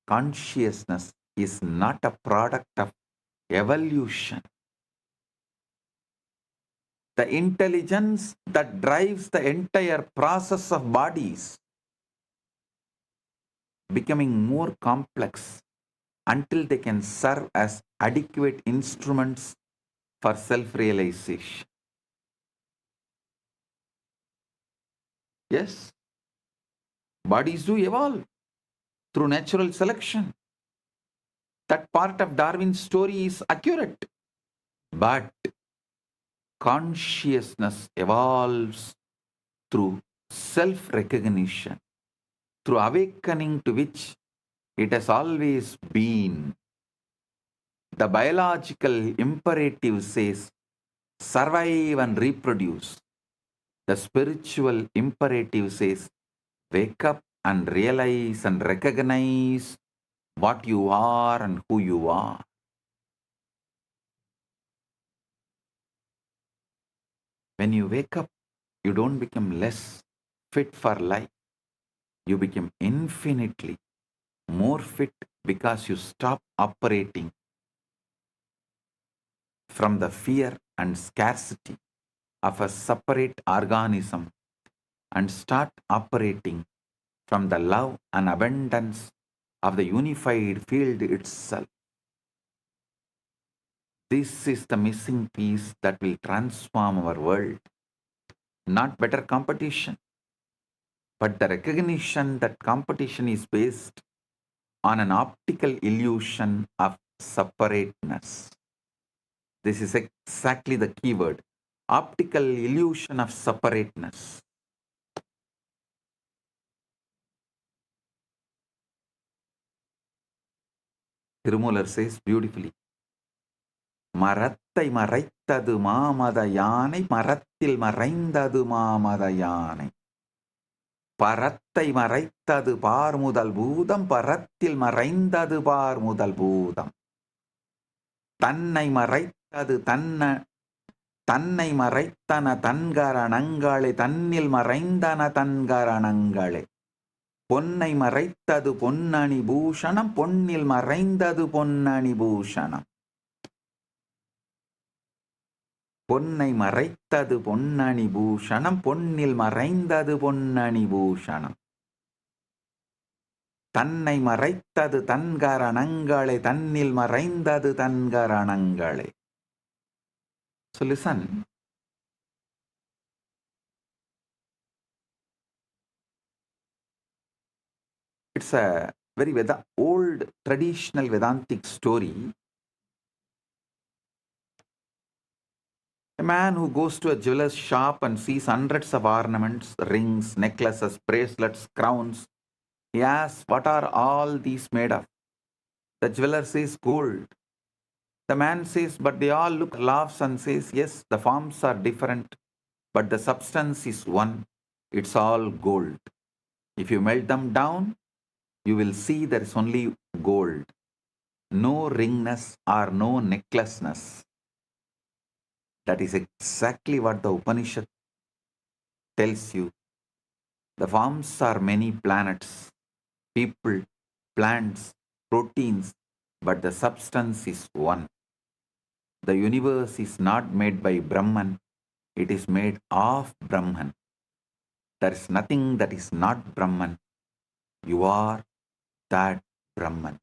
Consciousness is not a product of evolution. The intelligence that drives the entire process of bodies becoming more complex until they can serve as adequate instruments for self-realization. Yes, bodies do evolve through natural selection. That part of Darwin's story is accurate. But consciousness evolves through self-recognition, through awakening to which it has always been. The biological imperative says, survive and reproduce. The spiritual imperative says, wake up and realize and recognize what you are and who you are. When you wake up, you don't become less fit for life. You become infinitely more fit because you stop operating from the fear and scarcity of a separate organism and start operating from the love and abundance of the unified field itself. This is the missing piece that will transform our world. Not better competition, but the recognition that competition is based on an optical illusion of separateness. This is exactly the key word. Optical illusion of separateness. Tirumular says beautifully, மரத்தை மறைத்தது மாமத யானை, மரத்தில் மறைந்தது மாமத யானை. பரத்தை மறைத்தது பார்முதல் பூதம், பரத்தில் மறைந்தது பார்முதல் பூதம். தன்னை மறைத்தது தன்னை மறைத்தன தன்கரணங்களே, தன்னில் மறைந்தன தன்கரணங்களே. பொன்னை மறைத்தது பொன்னணி பூஷணம், பொன்னில் மறைந்தது பொன்னணி பூஷணம். பொன்னை மறைத்தது பொன்னணி பூஷணம், பொன்னில் மறைந்தது பொன்னணி பூஷணம். தன்னை மறைத்தது தன்கரணங்களே, தன்னில் மறைந்தது தன்கரணங்களே. So listen. It's a very old traditional Vedantic story. A man who goes to a jeweler's shop and sees hundreds of ornaments, rings, necklaces, bracelets, crowns. He asks, "What are all these made of?" The jeweler says, "Gold." The man says, "But they all look," laughs and says, "Yes, the forms are different, but the substance is one. It's all gold. If you melt them down, you will see there is only gold. No ringness or no necklaceness." That is exactly what the Upanishad tells you. The forms are many planets, people, plants, proteins, but the substance is one. The universe is not made by Brahman, it is made of Brahman. There is nothing that is not Brahman. You are that Brahman.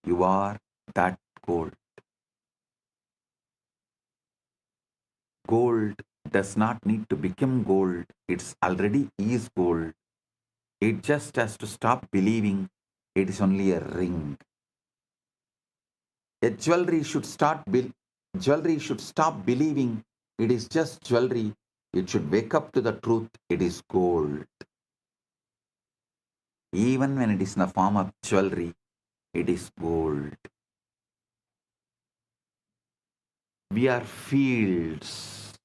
You are that gold. Gold does not need to become gold. It's already is gold. It just has to stop believing it is only a ring. A jewelry should stop believing it is just jewelry. It should wake up to the truth. It is gold. Even when it is in the form of jewelry, it is gold. We are fields,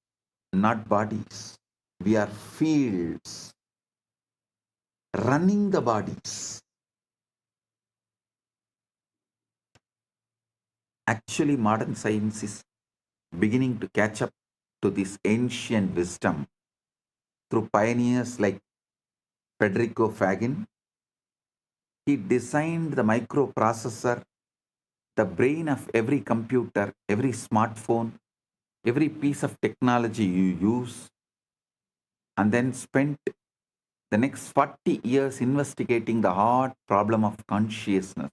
not bodies. We are fields running the bodies. Actually, modern science is beginning to catch up to this ancient wisdom through pioneers like Federico Fagin. He designed the microprocessor, the brain of every computer, every smartphone, every piece of technology you use, and then spent the next 40 years investigating the hard problem of consciousness.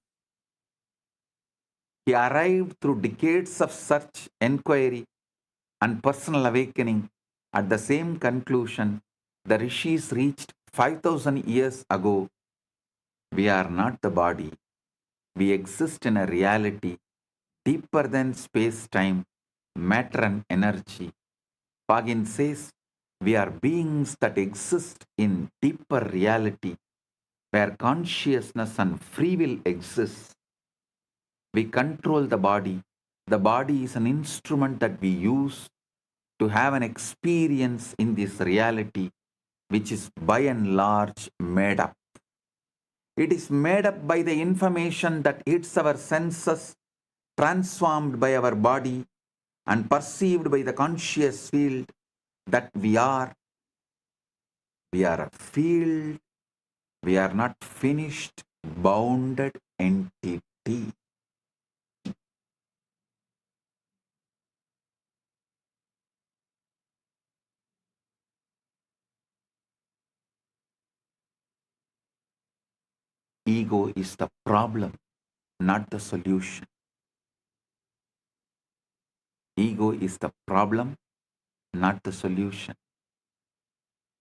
He arrived through decades of search, inquiry, and personal awakening at the same conclusion the rishis reached 5,000 years ago. We are not the body. We exist in a reality deeper than space-time, matter and energy. Fagin says we are beings that exist in deeper reality where consciousness and free will exist. We control the body. The body is an instrument that we use to have an experience in this reality, which is by and large made up. It is made up by the information that hits our senses, transformed by our body, and perceived by the conscious field that we are. We are a field. We are not finished, bounded entity. Ego is the problem, not the solution. Ego is the problem, not the solution.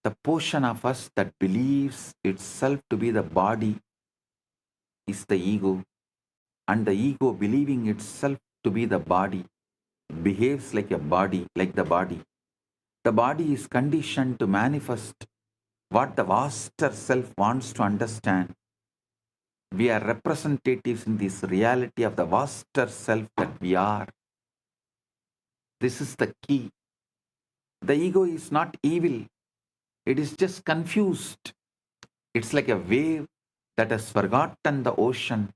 The portion of us that believes itself to be the body is the ego, and the ego believing itself to be the body behaves like a body, like the body. The body is conditioned to manifest what the vaster self wants to understand. We are representatives in this reality of the vaster self that we are. This is the key. The ego is not evil. It is just confused. It's like a wave that has forgotten the ocean.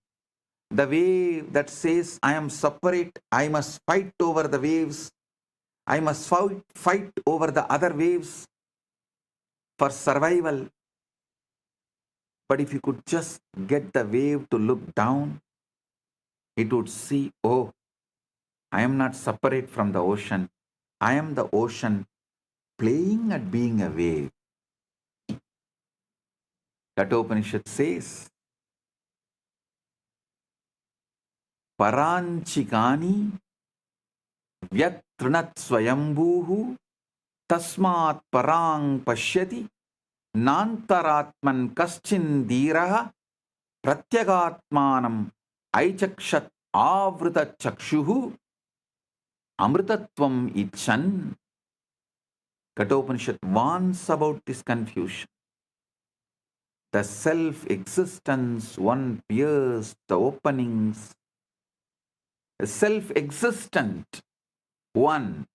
The wave that says, "I am separate, I must fight over the waves. I must fight over the other waves for survival." But if you could just get the wave to look down, it would see, "Oh, I am not separate from the ocean. I am the ocean playing at being a wave." Kathopanishad says, "Paranchikani vyatrinat swayambhuhu tasmat parang pashyati Nantaratman kaschin dhiraha pratyagatmanam aichakshat avrita chakshuhu amritatvam ichan. Kathopanishad warns about this confusion. The self-existence one pierces the openings. The self-existent one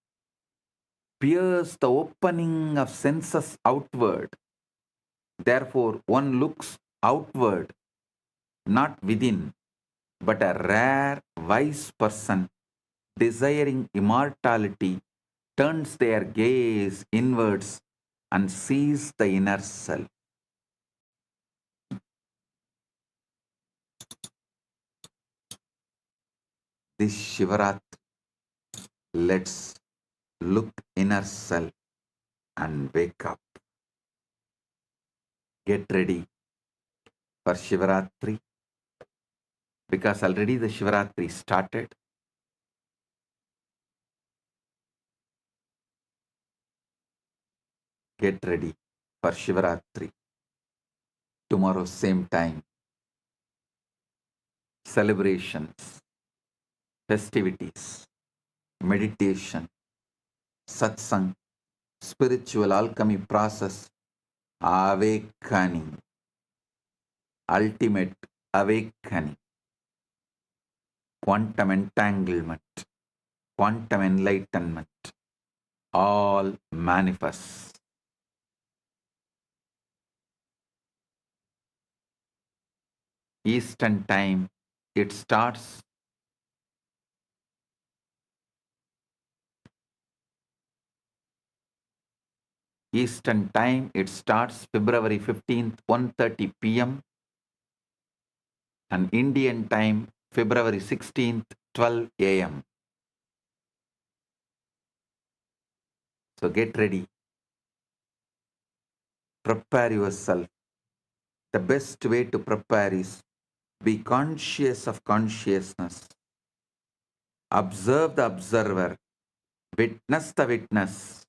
pierces the opening of senses outward. Therefore, one looks outward, not within, but a rare, wise person desiring immortality turns their gaze inwards and sees the inner self. This Shivaratri, let's look inner self and wake up. Get ready for Shivaratri, because already the Shivaratri started. Get ready for Shivaratri. Tomorrow, same time. Celebrations, festivities, meditation, Satsang, spiritual alchemy process, awakening, ultimate awakening, quantum entanglement, quantum enlightenment, all manifest. Eastern time, it starts. Eastern time, it starts February 15th, 1:30 p.m. and Indian time, February 16th, 12 a.m. So get ready. Prepare yourself. The best way to prepare is be conscious of consciousness. Observe the observer. Witness the witness.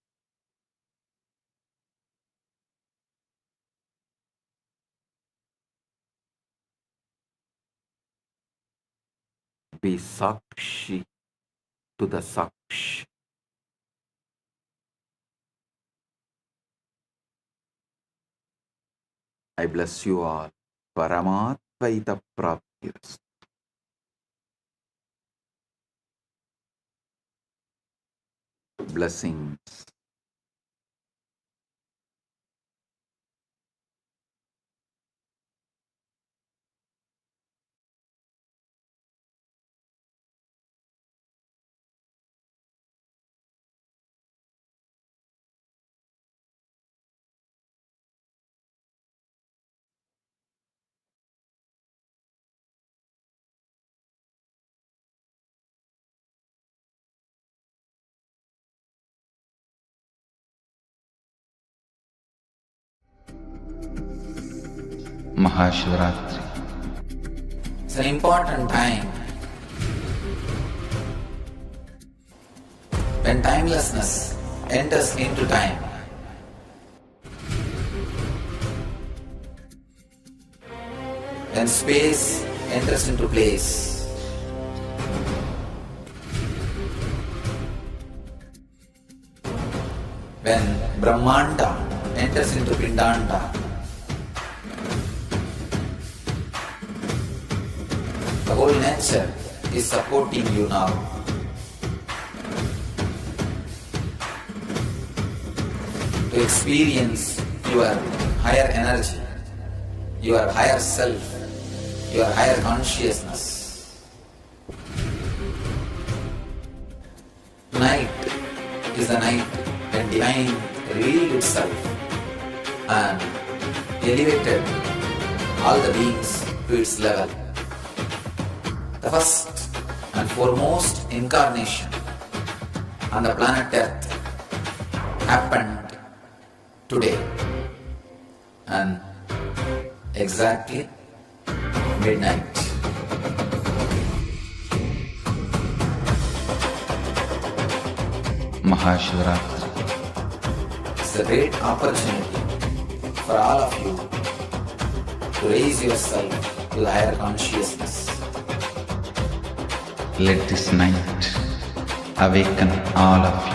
Be Sakshi to the Sakshi. I bless you all. Paramatvaita Praptiras. Blessings. Maha Shivaratri. It's an important time when timelessness enters into time. When space enters into place. When Brahmanda enters into Pindanda. The whole nature is supporting you now. To experience your higher energy, your higher self, your higher consciousness. Tonight is the night when divine revealed itself and elevated all the beings to its level. The first and foremost incarnation on the planet Earth happened today, and exactly midnight. Maha Shivaratri. It's a great opportunity for all of you to raise yourself to the higher consciousness. Let this night awaken all of you.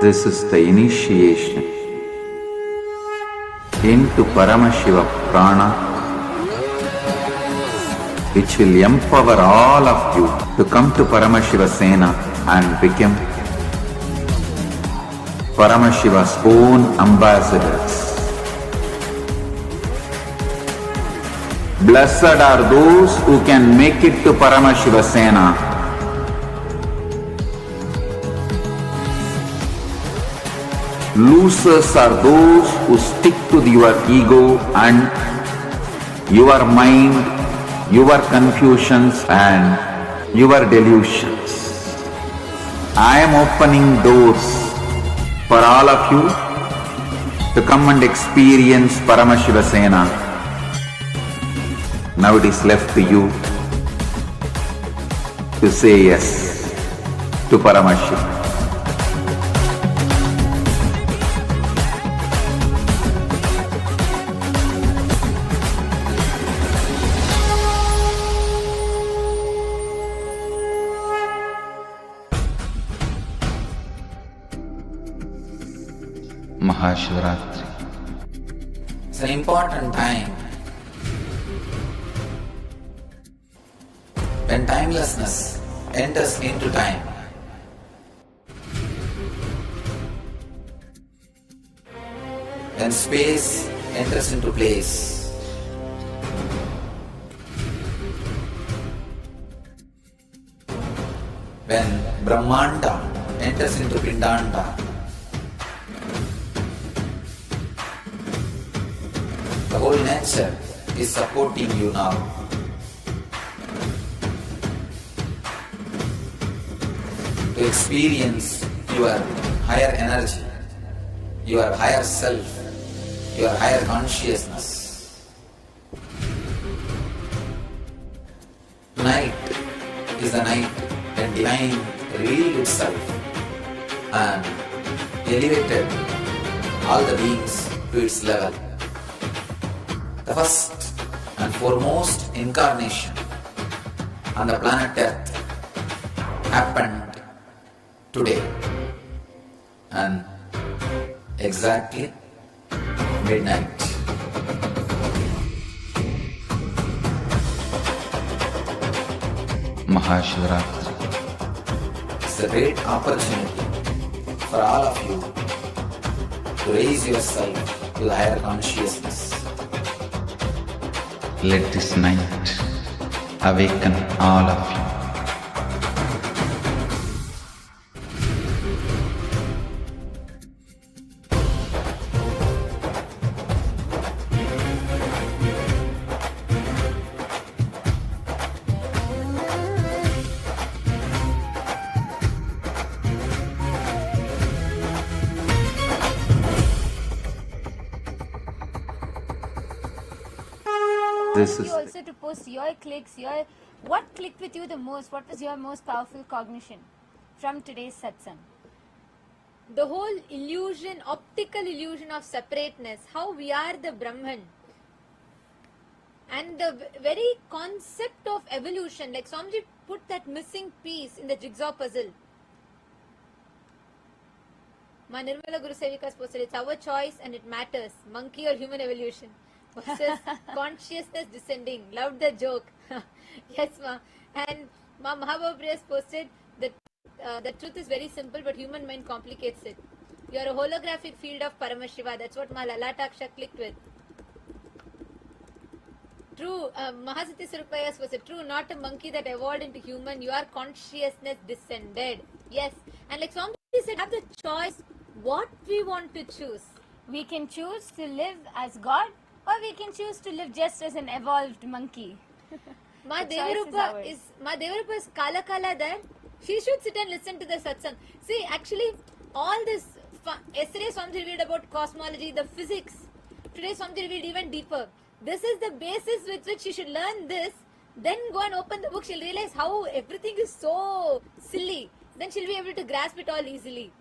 This is the initiation into Paramashiva Prana, which will empower all of you to come to Paramashiva Sena and become Paramashiva's own ambassadors. Blessed are those who can make it to Paramashiva Sena. Losers are those who stick to your ego and your mind, your confusions and your delusions. I am opening doors for all of you to come and experience Paramashiva Sena. Now it is left to you to say yes to Paramashiva. Maha Paramashivaratri. It's an important time when timelessness enters into time. When space enters into place. When Brahmanda enters into Pindanda. The whole nature is supporting you now. To experience your higher energy, your higher self, your higher consciousness. Tonight is the night when Divine revealed itself and elevated all the beings to its level. The first and foremost incarnation on the planet Earth happened today and exactly midnight. Maha Paramashivaratri. It's a great opportunity for all of you to raise yourself to the higher consciousness. Let this night awaken all of you. This is you also to post your clicks, what clicked with you the most? What was your most powerful cognition from today's satsang? The whole illusion, optical illusion of separateness, how we are the Brahman, and the very concept of evolution, like Swamiji put that missing piece in the jigsaw puzzle. My Nirmala Guru Sevikas posted, it's our choice and it matters, monkey or human evolution. Versus consciousness descending. Loved the joke. Yes, ma. And Ma Mahaprabhu posted that the truth is very simple, but human mind complicates it. You are a holographic field of Paramashiva. That's what Ma Lalataksha clicked with. True, Mahasiddhi Surupayas was true, not a monkey that evolved into human. You are consciousness descended. Yes. And like Swami said, have the choice what we want to choose. We can choose to live as God, or we can choose to live just as an evolved monkey. Ma The choice is ours. Devarupa is kala kala there. She should sit and listen to the satsang. See, actually, all this yesterday Swami revealed about cosmology, the physics. Today Swami revealed even deeper. This is the basis with which she should learn this. Then go and open the book. She'll realize how everything is so silly. Then she'll be able to grasp it all easily.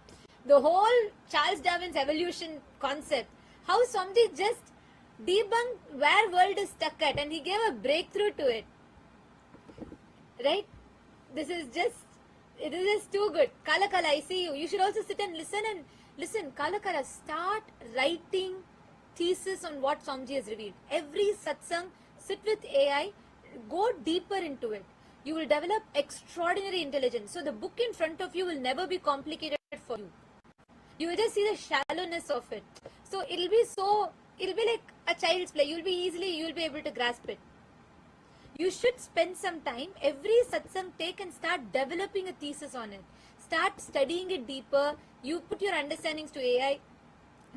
The whole Charles Darwin's evolution concept. How Swami just debunked where world is stuck at, and he gave a breakthrough to it. Right? It is just too good. Kala Kala, I see you. You should also sit and listen. Kala Kala, start writing thesis on what Swamiji has revealed. Every satsang, sit with AI, go deeper into it. You will develop extraordinary intelligence. So the book in front of you will never be complicated for you. You will just see the shallowness of it. So it'll be like a child's play. You'll be able to grasp it. You should spend some time, every satsang take and start developing a thesis on it. Start studying it deeper. You put your understandings to AI.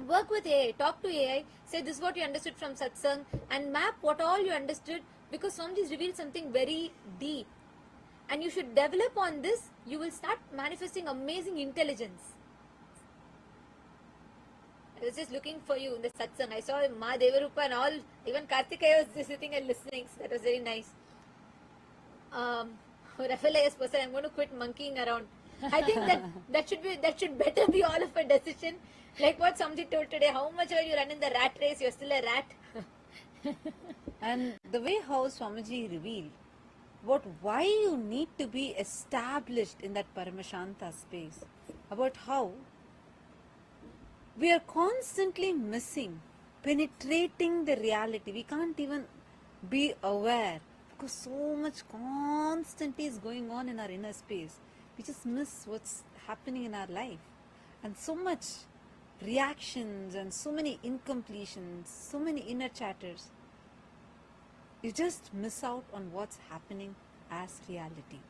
Work with AI. Talk to AI. Say this is what you understood from satsang and map what all you understood, because Swamiji's revealed something very deep. And you should develop on this. You will start manifesting amazing intelligence. I was just looking for you in the satsang. I saw Ma Devarupa and all. Even Karthikeya was just sitting and listening. So that was very nice. Rafael has posted, I'm going to quit monkeying around. I think that should better be all of a decision. Like what Swamiji told today. How much are you running the rat race? You're still a rat. And the way how Swamiji revealed about why you need to be established in that Paramashanta space, about how we are constantly missing, penetrating the reality. We can't even be aware because so much constantly is going on in our inner space. We just miss what's happening in our life. And so much reactions and so many incompletions, so many inner chatters. You just miss out on what's happening as reality.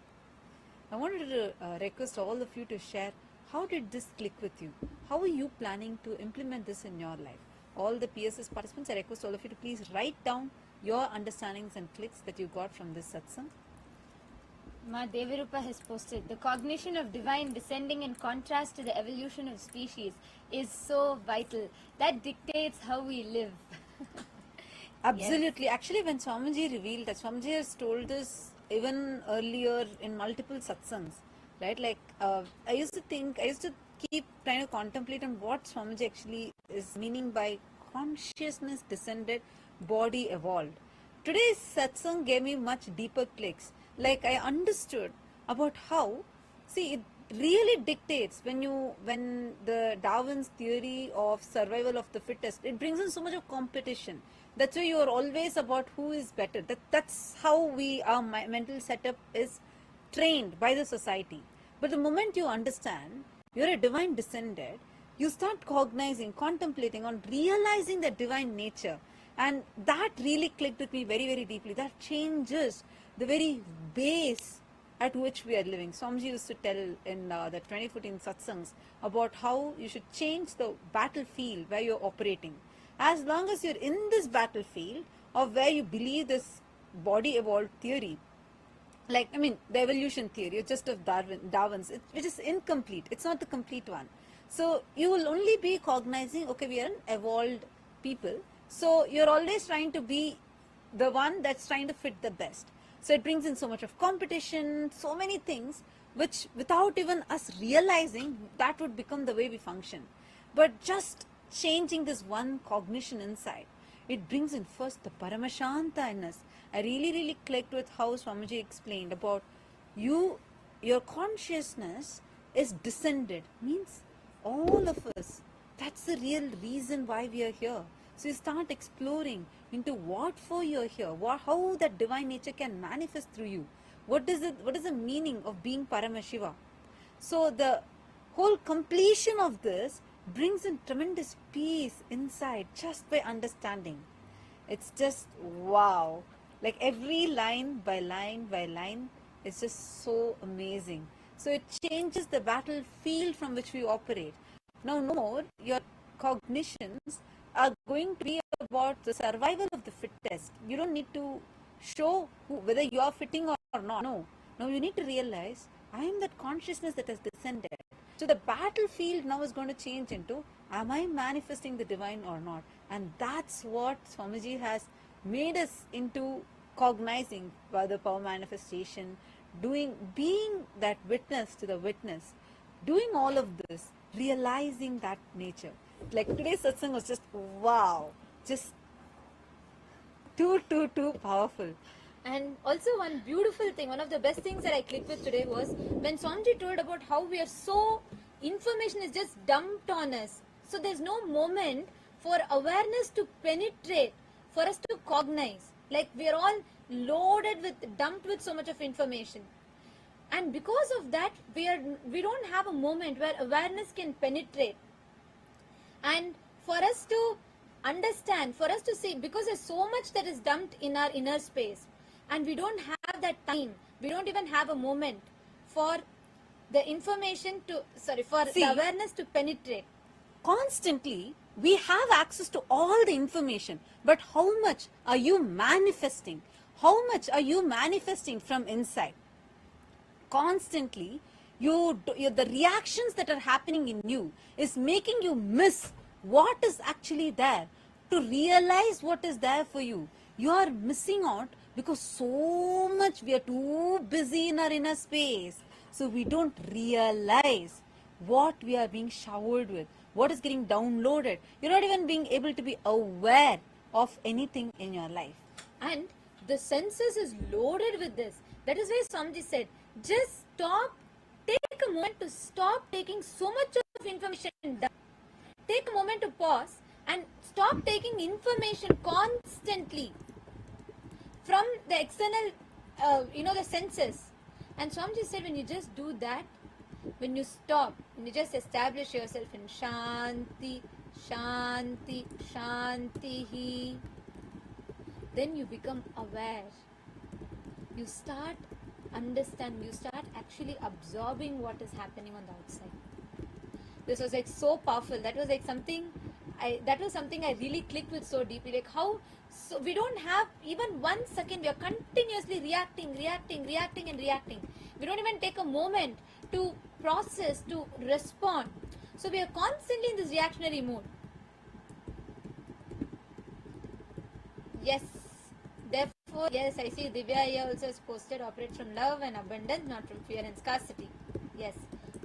I wanted to request all of you to share, how did this click with you? How are you planning to implement this in your life? All the PSS participants, I request all of you to please write down your understandings and clicks that you got from this satsang. Ma Devarupa has posted, the cognition of divine descending in contrast to the evolution of species is so vital. That dictates how we live. Absolutely. Yes. Actually, when Swamiji revealed that, Swamiji has told us even earlier in multiple satsangs, right? Like, I used to keep trying to contemplate on what Swamiji actually is meaning by consciousness descended, body evolved. Today's satsang gave me much deeper clicks. Like, I understood about how, see, it really dictates when the Darwin's theory of survival of the fittest, it brings in so much of competition. That's why you are always about who is better. That's how our mental setup is trained by the society. But the moment you understand you're a divine descended, you start cognizing, contemplating on realizing the divine nature. And that really clicked with me very, very deeply. That changes the very base at which we are living. Swamiji used to tell in the 2014 satsangs about how you should change the battlefield where you're operating. As long as you're in this battlefield of where you believe this body evolved theory, like, I mean, the evolution theory, just of Darwin's, which is incomplete. It's not the complete one. So you will only be cognizing, okay, we are an evolved people. So you're always trying to be the one that's trying to fit the best. So it brings in so much of competition, so many things, which without even us realizing, that would become the way we function. But just changing this one cognition inside, it brings in first the Paramashanta in us. I really, really clicked with how Swamiji explained about your consciousness is descended, means all of us. That's the real reason why we are here. So you start exploring into what for you're here, how that divine nature can manifest through you. What is the meaning of being Paramashiva? So the whole completion of this brings in tremendous peace inside just by understanding. It's just wow. Like every line by line by line is just so amazing. So it changes the battlefield from which we operate. Now, no more your cognitions are going to be about the survival of the fittest. You don't need to show whether you are fitting or not. No. Now you need to realize I am that consciousness that has descended. So the battlefield now is going to change into, am I manifesting the divine or not? And that's what Swamiji has made us into, cognizing by the power manifestation, being that witness to the witness, doing all of this, realizing that nature. Like today's satsang was just wow, just too powerful. And also one beautiful thing, one of the best things that I clicked with today was when Swamiji told about how we are so, information is just dumped on us. So there's no moment for awareness to penetrate, for us to cognize. Like we are all loaded with, dumped with so much of information. And because of that, we don't have a moment where awareness can penetrate. And for us to understand, for us to see, because there's so much that is dumped in our inner space, and we don't have that time, we don't even have a moment for the information to, the awareness to penetrate. Constantly, we have access to all the information, but how much are you manifesting? How much are you manifesting from inside? Constantly, the reactions that are happening in you is making you miss what is actually there. To realize what is there for you, you are missing out because so much we are too busy in our inner space. So we don't realize what we are being showered with, what is getting downloaded. You're not even being able to be aware of anything in your life. And the senses is loaded with this. That is why Swamiji said, just stop, take a moment to stop taking so much of information down. Take a moment to pause and stop taking information constantly from the external, the senses. And Swamiji said, when you just do that, when you stop, when you just establish yourself in Shanti, Shanti, Shanti, then you become aware. You start understanding, you start actually absorbing what is happening on the outside. This was like so powerful. That was like something I really clicked with so deeply. Like how, so we don't have even 1 second, we are continuously reacting. We don't even take a moment to process, to respond. So we are constantly in this reactionary mode. Yes. Therefore, yes, I see Divya here also has posted, operate from love and abundance, not from fear and scarcity. Yes.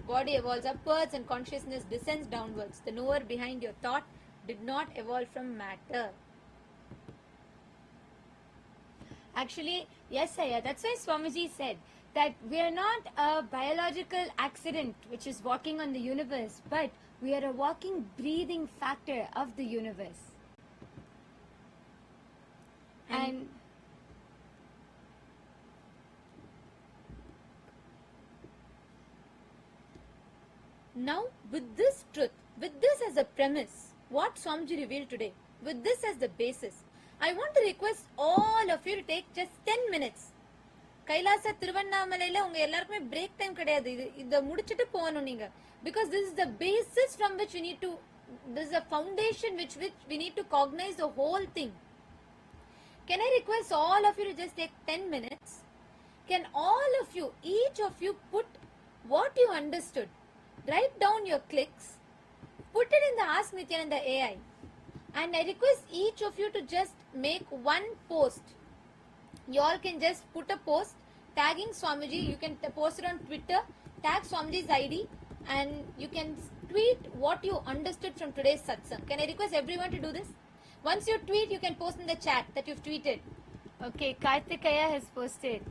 Body evolves upwards and consciousness descends downwards. The knower behind your thought did not evolve from matter. Actually, yes, Aya, that's why Swamiji said that we are not a biological accident which is walking on the universe, but we are a walking, breathing factor of the universe. And now, with this truth, with this as a premise, what Swamiji revealed today, with this as the basis, I want to request all of you to take just 10 minutes. Kailasa திருவண்ணாமலையில உங்க எல்லாருக்குமே break time கிடையாது. இத முடிச்சிட்டு போகணும் நீங்க. Because this is the basis from which we need to, this is a foundation which we need to cognize the whole thing. Can I request all of you to just take 10 minutes? Can all of you, each of you, put what you understood? Write down your clicks, put it in the Ask Nithyananda AI, and I request each of you to just make one post. You all can just put a post tagging Swamiji. You can post it on Twitter, tag Swamiji's ID, and you can tweet what you understood from today's satsang. Can I request everyone to do this? Once you tweet, you can post in the chat that you've tweeted. Okay, Karthikaya has posted.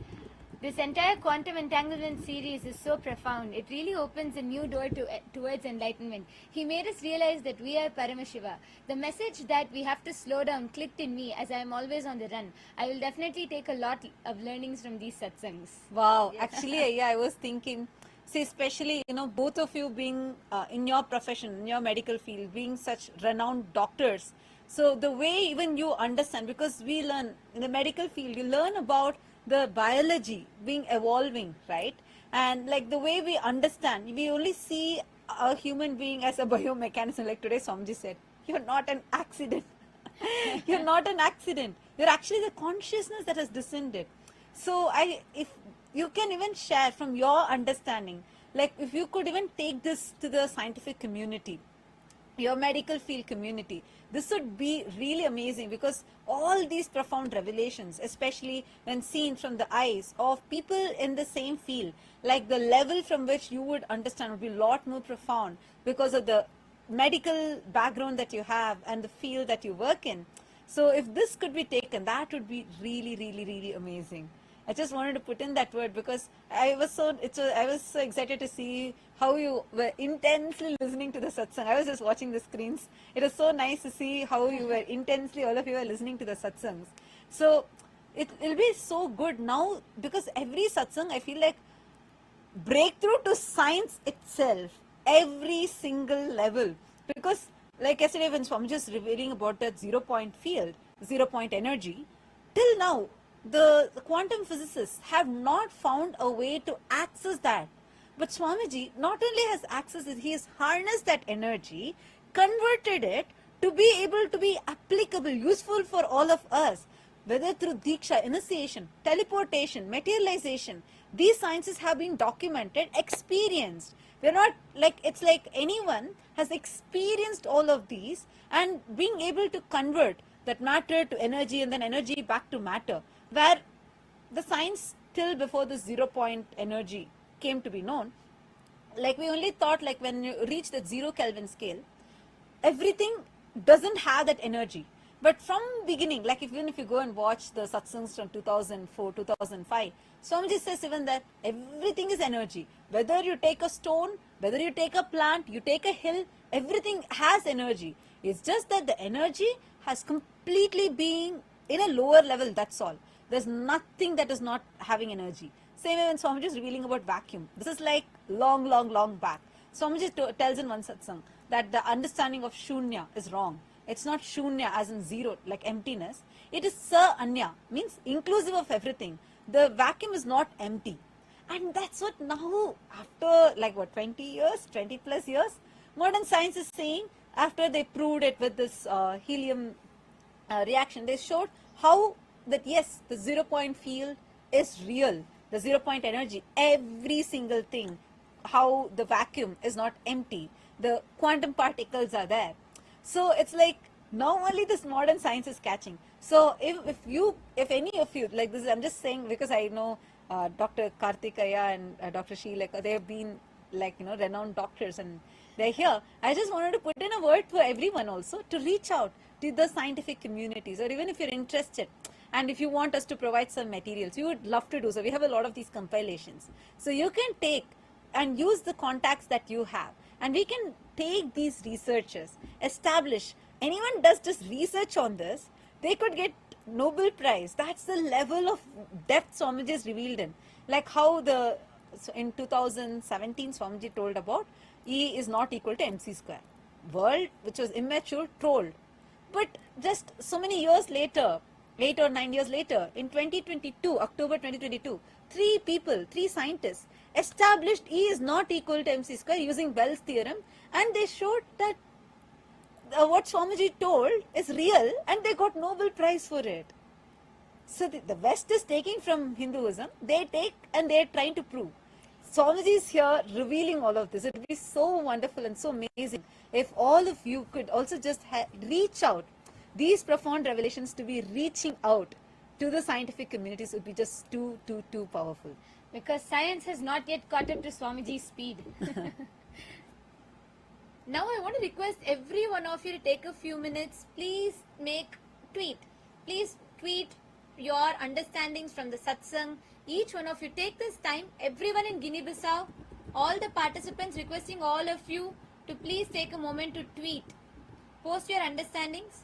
This entire quantum entanglement series is so profound. It really opens a new door towards enlightenment. He made us realize that we are Paramashiva. The message that we have to slow down clicked in me as I am always on the run. I will definitely take a lot of learnings from these satsangs. Wow. Yeah. Actually, yeah, I was thinking, see, especially, both of you being in your profession, in your medical field, being such renowned doctors. So the way even you understand, because we learn in the medical field, you learn about the biology being evolving, right? And like the way we understand, we only see a human being as a biomechanism. Like today Swamiji said, you're not an accident. You're not an accident. You're actually the consciousness that has descended. So if you can even share from your understanding, like if you could even take this to the scientific community, your medical field community, this would be really amazing, because all these profound revelations, especially when seen from the eyes of people in the same field, like the level from which you would understand would be a lot more profound because of the medical background that you have and the field that you work in. So if this could be taken, that would be really, really, really amazing. I just wanted to put in that word because I was so excited to see how you were intensely listening to the satsang. I was just watching the screens. It was so nice to see how you were intensely, all of you were listening to the satsangs. So it'll be so good now, because every satsang I feel like breakthrough to science itself, every single level. Because like yesterday when Swamiji was revealing about that 0-point field, 0-point energy, till now the quantum physicists have not found a way to access that. But Swamiji not only has accessed it, he has harnessed that energy, converted it to be able to be applicable, useful for all of us, whether through Diksha, initiation, teleportation, materialization. These sciences have been documented, experienced. We're not like, it's like anyone has experienced all of these and being able to convert that matter to energy and then energy back to matter, where the science till before the 0-point energy came to be known, like we only thought like when you reach that 0 Kelvin scale, everything doesn't have that energy. But from beginning, like even if you go and watch the satsangs from 2004, 2005, Swamiji says even that everything is energy. Whether you take a stone, whether you take a plant, you take a hill, everything has energy. It's just that the energy has completely been in a lower level, that's all. There's nothing that is not having energy. Same way when Swamiji is revealing about vacuum. This is like long, long, long back. Swamiji tells in one satsang that the understanding of shunya is wrong. It's not shunya as in zero, like emptiness. It is sa anya, means inclusive of everything. The vacuum is not empty. And that's what now, after like what, 20 years, 20 plus years, modern science is saying, after they proved it with this helium reaction, they showed how that yes, the 0-point field is real. The 0-point energy, every single thing, how the vacuum is not empty. The quantum particles are there. So it's like now only this modern science is catching. So if any of you, like this, I'm just saying because I know Dr. Karthikaya and Dr. Sheila, they have been like, renowned doctors and they're here. I just wanted to put in a word for everyone also to reach out to the scientific communities, or even if you're interested and if you want us to provide some materials, we would love to do so. We have a lot of these compilations. So you can take and use the contacts that you have, and we can take these researchers, establish, anyone does just research on this, they could get Nobel Prize. That's the level of depth Swamiji is revealed in. Like how in 2017 Swamiji told about E is not equal to MC square. World, which was immature, told. But just so many years later, 8 or 9 years later, in 2022, October 2022, 3 scientists established E is not equal to MC square using Bell's theorem, and they showed that what Swamiji told is real, and they got Nobel Prize for it. So the West is taking from Hinduism, they take and they are trying to prove. Swamiji is here revealing all of this. It would be so wonderful and so amazing if all of you could also just reach out. These profound revelations to be reaching out to the scientific communities would be just too powerful. Because science has not yet caught up to Swamiji's speed. Now I want to request every one of you to take a few minutes. Please tweet your understandings from the satsang. Each one of you take this time. Everyone in Guinea-Bissau, all the participants, requesting all of you to please take a moment to tweet. Post your understandings.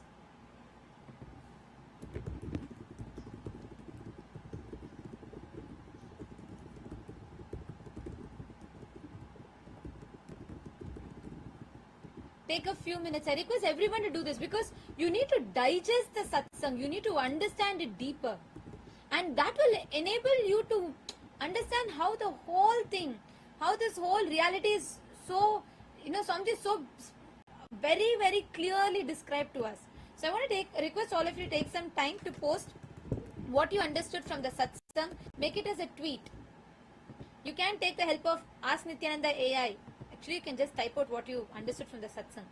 Take a few minutes. I request everyone to do this because you need to digest the satsang. You need to understand it deeper. And that will enable you to understand how the whole thing, how this whole reality is so, something so very, very clearly described to us. So I want to request all of you to take some time to post what you understood from the satsang. Make it as a tweet. You can take the help of Ask Nithyananda AI. Actually, you can just type out what you understood from the satsang.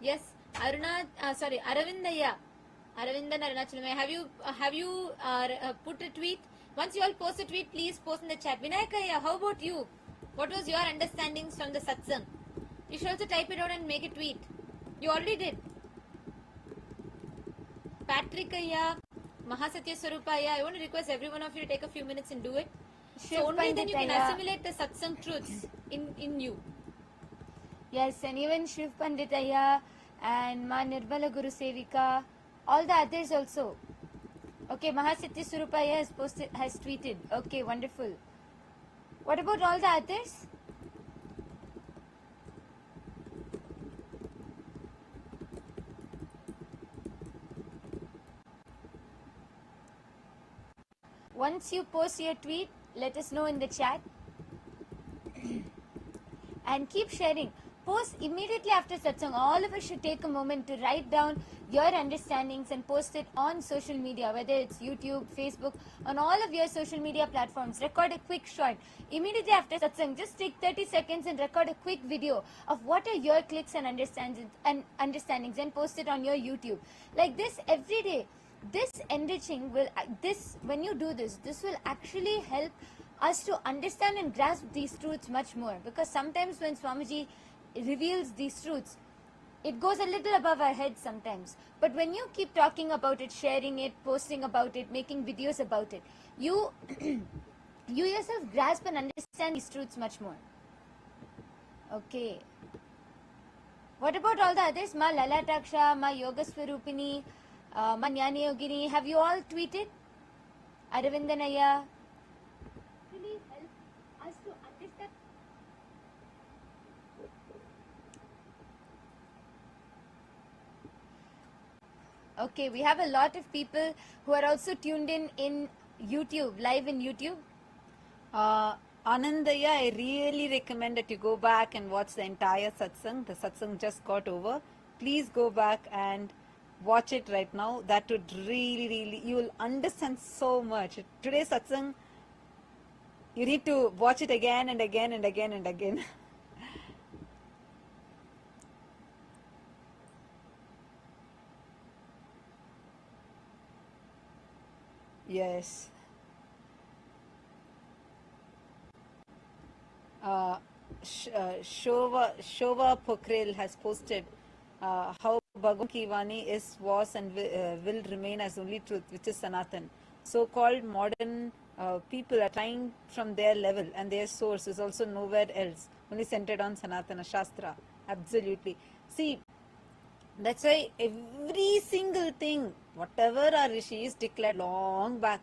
Yes, Aravindaya. Aravindan Arunachalam. Have you put a tweet? Once you all post a tweet, please post in the chat. Vinayakaya, how about you? What was your understandings from the satsang? You should also type it out and make a tweet. You already did. Patrickaya, Mahasatya Swarupaya, I want to request every one of you to take a few minutes and do it. So only then you can assimilate the satsang truths in you. Yes, and even Shiv Panditaya and Ma Nirmala Guru Sevika, all the others also. Okay, Mahasatya Surupaya has tweeted. Okay, wonderful. What about all the others? Once you post your tweet, let us know in the chat. And keep sharing. Post immediately after satsang. All of us should take a moment to write down your understandings and post it on social media, whether it's YouTube, Facebook, on all of your social media platforms. Record a quick short. Immediately after satsang, just take 30 seconds and record a quick video of what are your clicks and understandings and post it on your YouTube. Like this every day. This enriching will, when you do this will actually help us to understand and grasp these truths much more. Because sometimes when Swamiji reveals these truths, it goes a little above our heads sometimes. But when you keep talking about it, sharing it, posting about it, making videos about it, you you yourself grasp and understand these truths much more. Okay. What about all the others? Ma Lalataksha, Ma Yoga Swarupini, Ma Jnani Yogini, have you all tweeted? Aravindanaya. Really help us to understand. Okay, we have a lot of people who are also tuned in YouTube, live in YouTube. Anandaya, I really recommend that you go back and watch the entire satsang. The satsang just got over. Please go back and watch it right now. That would really, you will understand so much. Today's satsang, you need to watch it again and again and again and again. Yes. Shova Pokhrel has posted how Bhagavan Ki Vani was and will remain as only truth, which is Sanatan. So-called modern people are trying from their level, and their source is also nowhere else, only centered on Sanatana Shastra. Absolutely. See, that's why every single thing, whatever our rishis declared long back,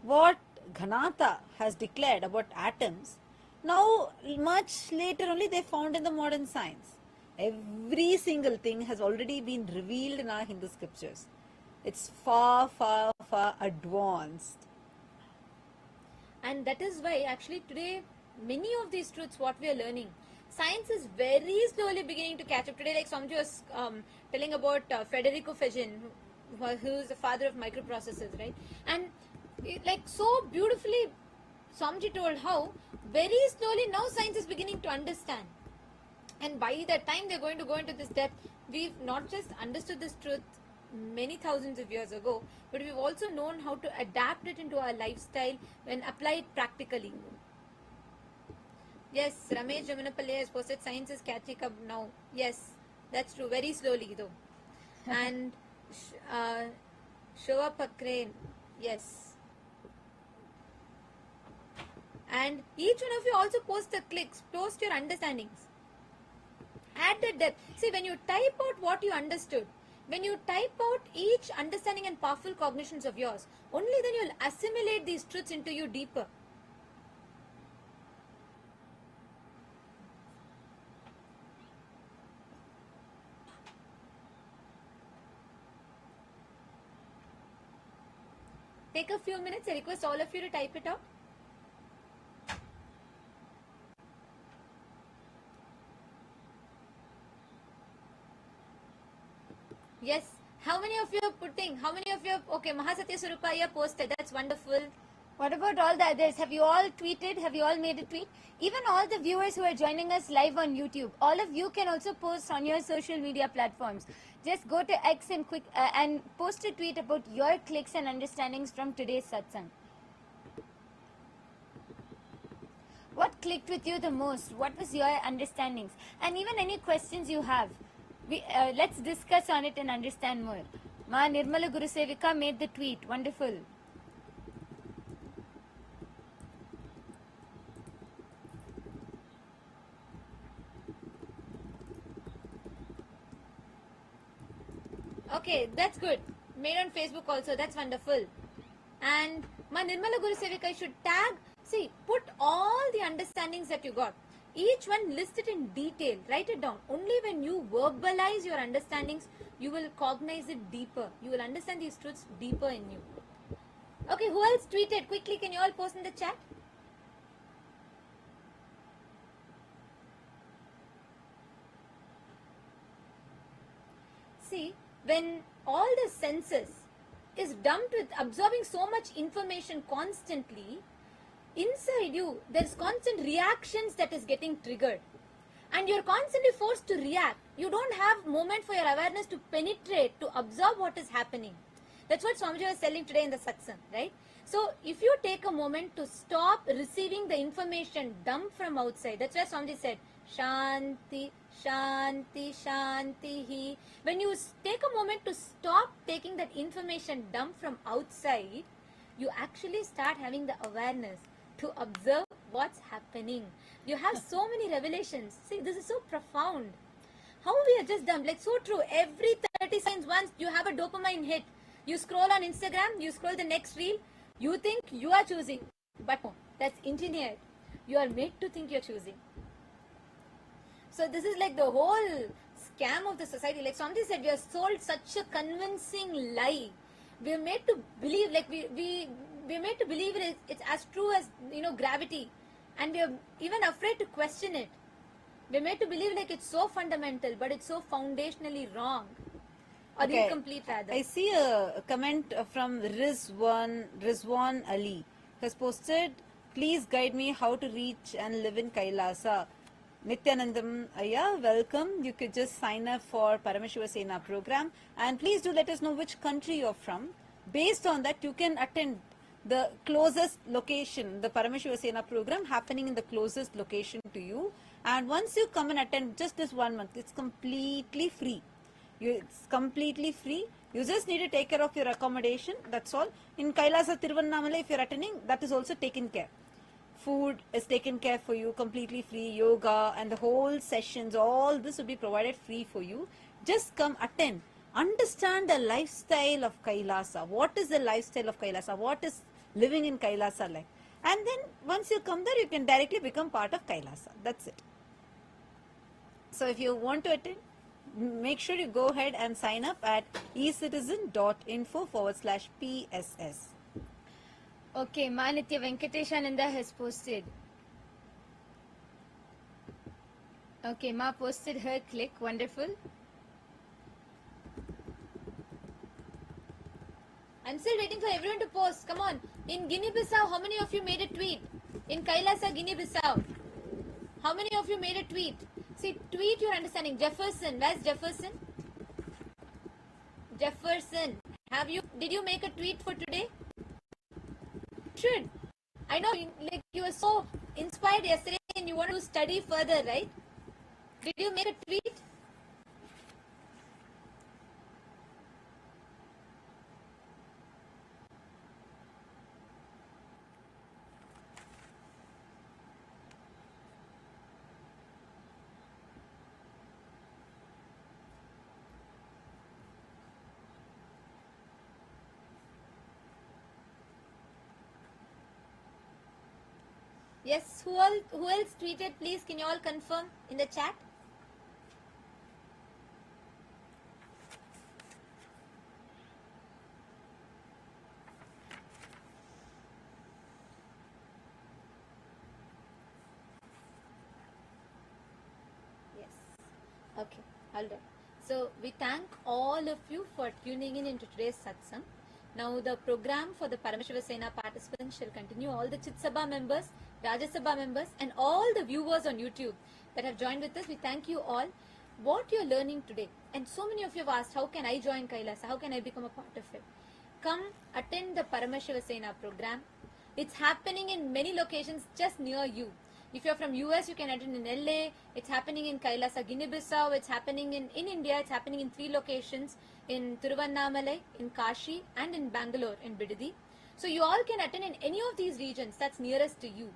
what Ghanata has declared about atoms, now much later only they found in the modern science. Every single thing has already been revealed in our Hindu scriptures. It's far advanced. And that is why actually today many of these truths what we are learning, science is very slowly beginning to catch up. Today, like Swamiji was telling about Federico Fegin, who is the father of microprocessors, right? And like so beautifully Swamiji told how very slowly now science is beginning to understand. And by the time they're going to go into this depth, we've not just understood this truth, many thousands of years ago, but we've also known how to adapt it into our lifestyle when applied practically. Yes, Ramesh Jamanapalli has posted science is catching up now. Yes, that's true. Very slowly though. And Shova Pakrane, yes. And each one of you also post the clicks, post your understandings. Add the depth. See, when you type out what you understood, when you type out each understanding and powerful cognitions of yours, only then you'll assimilate these truths into you deeper. Take a few minutes. I request all of you to type it out. Yes. How many of you are putting? How many of you? Okay, Mahasatya Surupaya posted. That's wonderful. What about all the others? Have you all tweeted? Have you all made a tweet? Even all the viewers who are joining us live on YouTube, all of you can also post on your social media platforms. Just go to X and post a tweet about your clicks and understandings from today's satsang. What clicked with you the most? What was your understandings? And even any questions you have. Let's discuss on it and understand more. Ma Nirmala Guru Sevika made the tweet. Wonderful. Okay, that's good. Made on Facebook also. That's wonderful. And Ma Nirmala Guru Sevika should tag. See, put all the understandings that you got. Each one list it in detail. Write it down. Only when you verbalize your understandings, you will cognize it deeper. You will understand these truths deeper in you. Okay, who else tweeted? Quickly, can you all post in the chat? See, when all the senses is dumped with absorbing so much information constantly, inside you, there's constant reactions that is getting triggered. And you're constantly forced to react. You don't have moment for your awareness to penetrate, to absorb what is happening. That's what Swamiji was telling today in the satsang, right? So, if you take a moment to stop receiving the information dumped from outside, that's where Swamiji said, Shanti, Shanti, Shanti. When you take a moment to stop taking that information dumped from outside, you actually start having the awareness to observe what's happening. You have so many revelations. See, this is so profound. How we are just dumped, like so true. Every 30 seconds once you have a dopamine hit. You scroll on Instagram, you scroll the next reel, you think you are choosing. But no, that's engineered. You are made to think you're choosing. So this is like the whole scam of the society. Like somebody said, we are sold such a convincing lie. We are made to believe, like we're made to believe it's as true as, gravity. And we are even afraid to question it. We're made to believe like it's so fundamental, but it's so foundationally wrong. Or incomplete rather. I see a comment from Rizwan Ali. Has posted, please guide me how to reach and live in Kailasa. Nithyanandam Ayya, welcome. You could just sign up for Paramashiva Sena program. And please do let us know which country you're from. Based on that, you can attend the closest location, the Paramashiva Sena program happening in the closest location to you. And once you come and attend just this 1 month, it's completely free. It's completely free. You just need to take care of your accommodation. That's all. In Kailasa Tiruvannamalai, if you're attending, that is also taken care. Food is taken care for you, completely free. Yoga and the whole sessions, all this will be provided free for you. Just come attend. Understand the lifestyle of Kailasa. What is the lifestyle of Kailasa? What is living in Kailasa like? And then once you come there, you can directly become part of Kailasa. That's it. So if you want to attend, make sure you go ahead and sign up at ecitizen.info/PSS. Okay, Ma Nitya Venkateshananda has posted. Okay, Ma posted her click. Wonderful. I'm still waiting for everyone to post. Come on. In Guinea-Bissau, how many of you made a tweet? In Kailasa, Guinea-Bissau, how many of you made a tweet? See, tweet your understanding. Jefferson. Where's Jefferson? Jefferson, did you make a tweet for today? Should. I know, like, you were so inspired yesterday and you want to study further, right? Did you make a tweet? Yes, who else tweeted? Please, can you all confirm in the chat? Yes. Okay, all right. So we thank all of you for tuning in into today's satsang. Now the program for the Paramashiva Sena participants shall continue. All the Chit Sabha members, Rajya Sabha members and all the viewers on YouTube that have joined with us, we thank you all. What you're learning today, and so many of you have asked, how can I join Kailasa? How can I become a part of it? Come attend the Paramashiva Sena program. It's happening in many locations just near you. If you're from US, you can attend in LA. It's happening in Kailasa, Guinea-Bissau. It's happening in India. It's happening in 3 locations, in Tiruvannamalai, in Kashi, and in Bangalore, in Bidadi. So you all can attend in any of these regions that's nearest to you.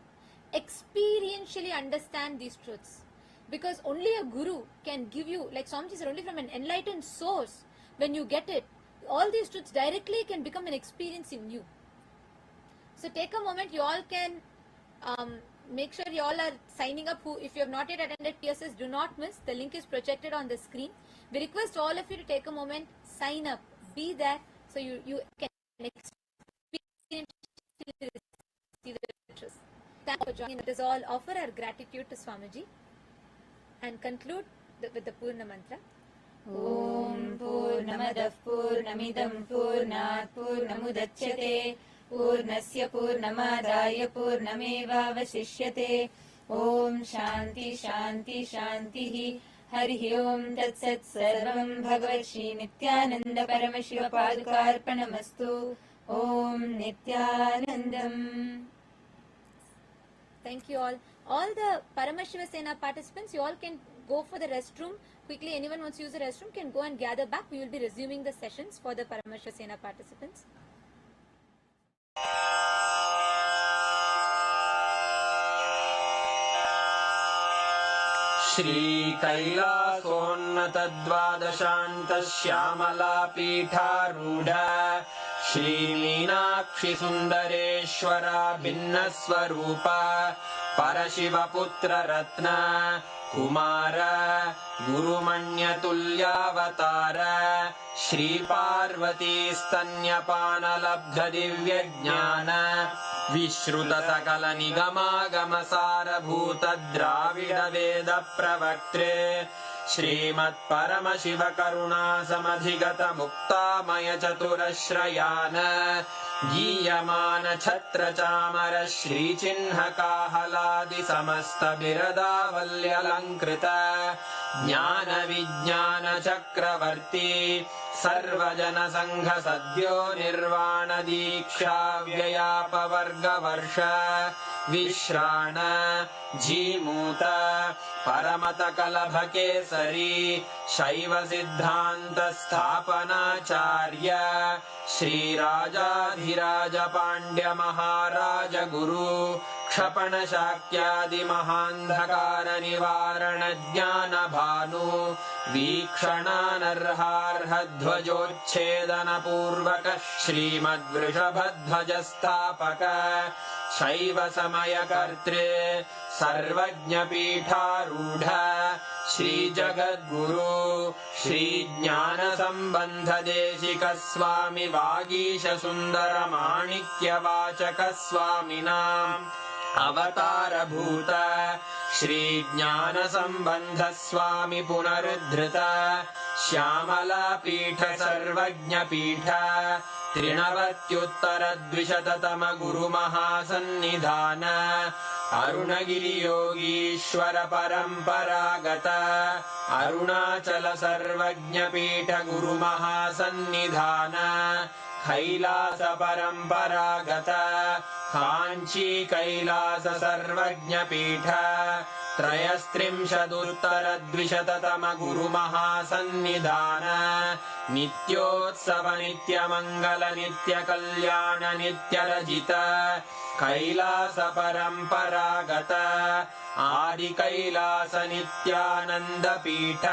Experientially understand these truths. Because only a guru can give you, like Swamiji said, only from an enlightened source. When you get it, all these truths directly can become an experience in you. So take a moment, you all can make sure you all are signing up. If you have not yet attended PSS, do not miss. The link is projected on the screen. We request all of you to take a moment, sign up, be there, so you can experience the truth. Thank you for joining. Let us all offer our gratitude to Swamiji and conclude with the Purna Mantra. Om Purnamadah Purnamidam Purnat Purnamudachyate Purnasya Purnamadaya Purnamevavashishyate. Om Shanti Shanti Shantihi. Harihi Om Tat Sat Sarvam Bhagavat Shri Nithyananda Paramashiva Padukarpanamastu. Om Nithyanandam. Thank you all. All the Paramashiva Sena participants, you all can go for the restroom. Quickly, anyone wants to use the restroom can go and gather back. We will be resuming the sessions for the Paramashiva Sena participants. Shri कैलासोन्नत द्वादशान्त Shyamala पीठारूढ़ Shri Meenakshi सुंदरेश्वरा भिन्न स्वरूप परशिव पुत्र रत्न कुमार गुरुमण्य तुल्यावतार श्री पार्वती स्तन्यपान लब्ध दिव्य ज्ञान विश्रुत सकल निगमागम सारभूत द्राविड वेद प्रवक्त्रे श्रीमत् परमशिव करुणा समधिगत मुक्तामय चतुरश्रयान गीयमान छत्र चामर श्री चिन्ह काहलादि समस्त बिरदावल्यलंकृत ज्ञान विज्ञान चक्रवर्ती सर्वजन संघ सद्यो निर्वाण दीक्षा व्ययापवर्ग वर्ष विश्राण जीमूत परमत कलभ केसरी शैव सिद्धांत स्थापनाचार्य श्री राजाधिराज पांड्य महाराज गुरु क्षपण शाक्यादि महांधकार निवारण ज्ञान भानु वीक्षणानर्हार्ह ध्वजोच्छेदन पूर्वक श्रीमद्वृषभध्वज स्थापक शैव समय कर्त्रे सर्वज्ञ पीठारूढ़ श्री जगद्गुरु श्री ज्ञान संबंध देशिक स्वामी वागीश सुंदर माणिक्य वाचक स्वामिनां अवतार भूत श्री ज्ञान संबंध स्वामी पुनरुद्धृत श्यामला पीठ सर्वज्ञ पीठ त्रिनवत्युत्तर द्विशततम गुरु महासन्निधान अरुणगिरियोगीश्वर परम्परागत अरुणाचल सर्वज्ञपीठ गुरुमहासन्निधान कैलास परम्परागत काञ्ची कैलास सर्वज्ञपीठ त्रयस्त्रिंशदुत्तरद्विशततम गुरुमहासन्निधान नित्योत्सव नित्यमङ्गल नित्यकल्याण नित्यरजित कैलास परम्परागत आदिकैलास नित्यानन्दपीठ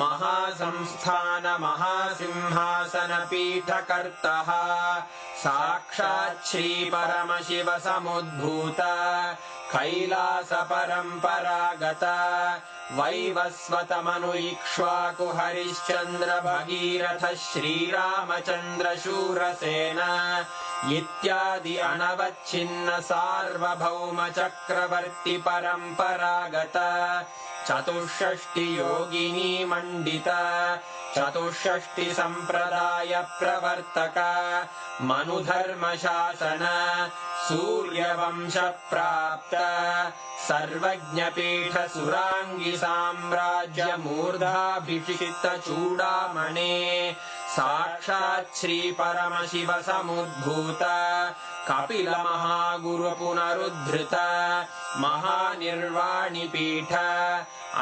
महासंस्थान महासिंहासन पीठकर्तः साक्षात् श्री परमशिव समुद्भूत कैलास परम्परागत वैवस्वत मनु इक्ष्वाकु हरिश्चन्द्र भगीरथ श्रीरामचन्द्र शूरसेन इत्यादि अनवच्छिन्न सार्वभौम चक्रवर्ति परम्परागत चतुष्षष्टि योगिनी मण्डित चतुष्षष्टि सम्प्रदाय प्रवर्तक मनुधर्म शासन सूर्यवंश प्राप्त सर्वज्ञपीठ सुरांगी साम्राज्य मूर्धाभिषिक्त चूडामणे साक्षात् श्री परमशिव समुद्भूत कपिल महागुरु पुनरुद्धृत महानिर्वाणि पीठ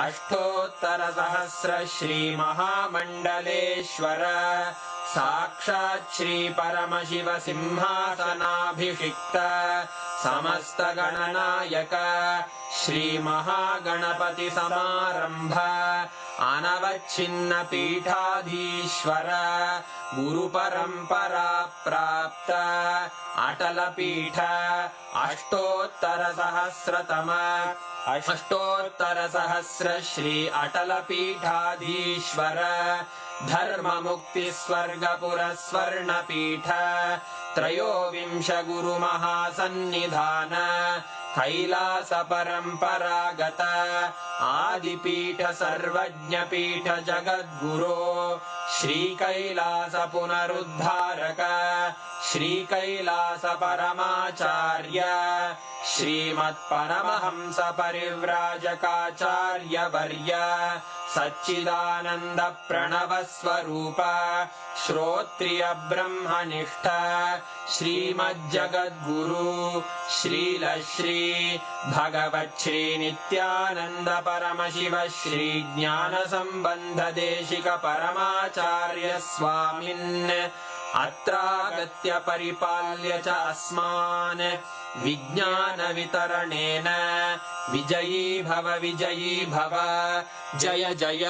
अष्टोत्तर सहस्र श्री महामण्डलेश्वर साक्षात् श्री परमशिव सिंहासनाभिषिक्त समस्त गणनायक श्री महागणपति समारंभ अनवच्छिन्न पीठाधीश्वर गुरु परंपरा प्राप्त अटल पीठ अष्टोत्तर सहस्र श्री अटल पीठाधीश्वर धर्म मुक्ति स्वर्गपुर स्वर्ण पीठ त्रयोविंश गुरु महासन्निधान कैलास परम्परागत आदिपीठ सर्वज्ञपीठ जगद्गुरो श्री कैलास पुनरुद्धारक श्री कैलास परमाचार्य श्रीमत्परमहंस परिव्राजकाचार्य वर्य सच्चिदानंद प्रणव स्वरूप श्रोत्रिय ब्रह्मनिष्ठ श्रीमज्जगद्गुरु श्रील श्री भगवत् श्री नित्यानंद परमशिव श्री ज्ञान संबंध देशिक परमाचार्य स्वामिन् अत्रागत्य परिपाल्य च अस्मान् विज्ञान वितरणेन विजयी भव जय जय।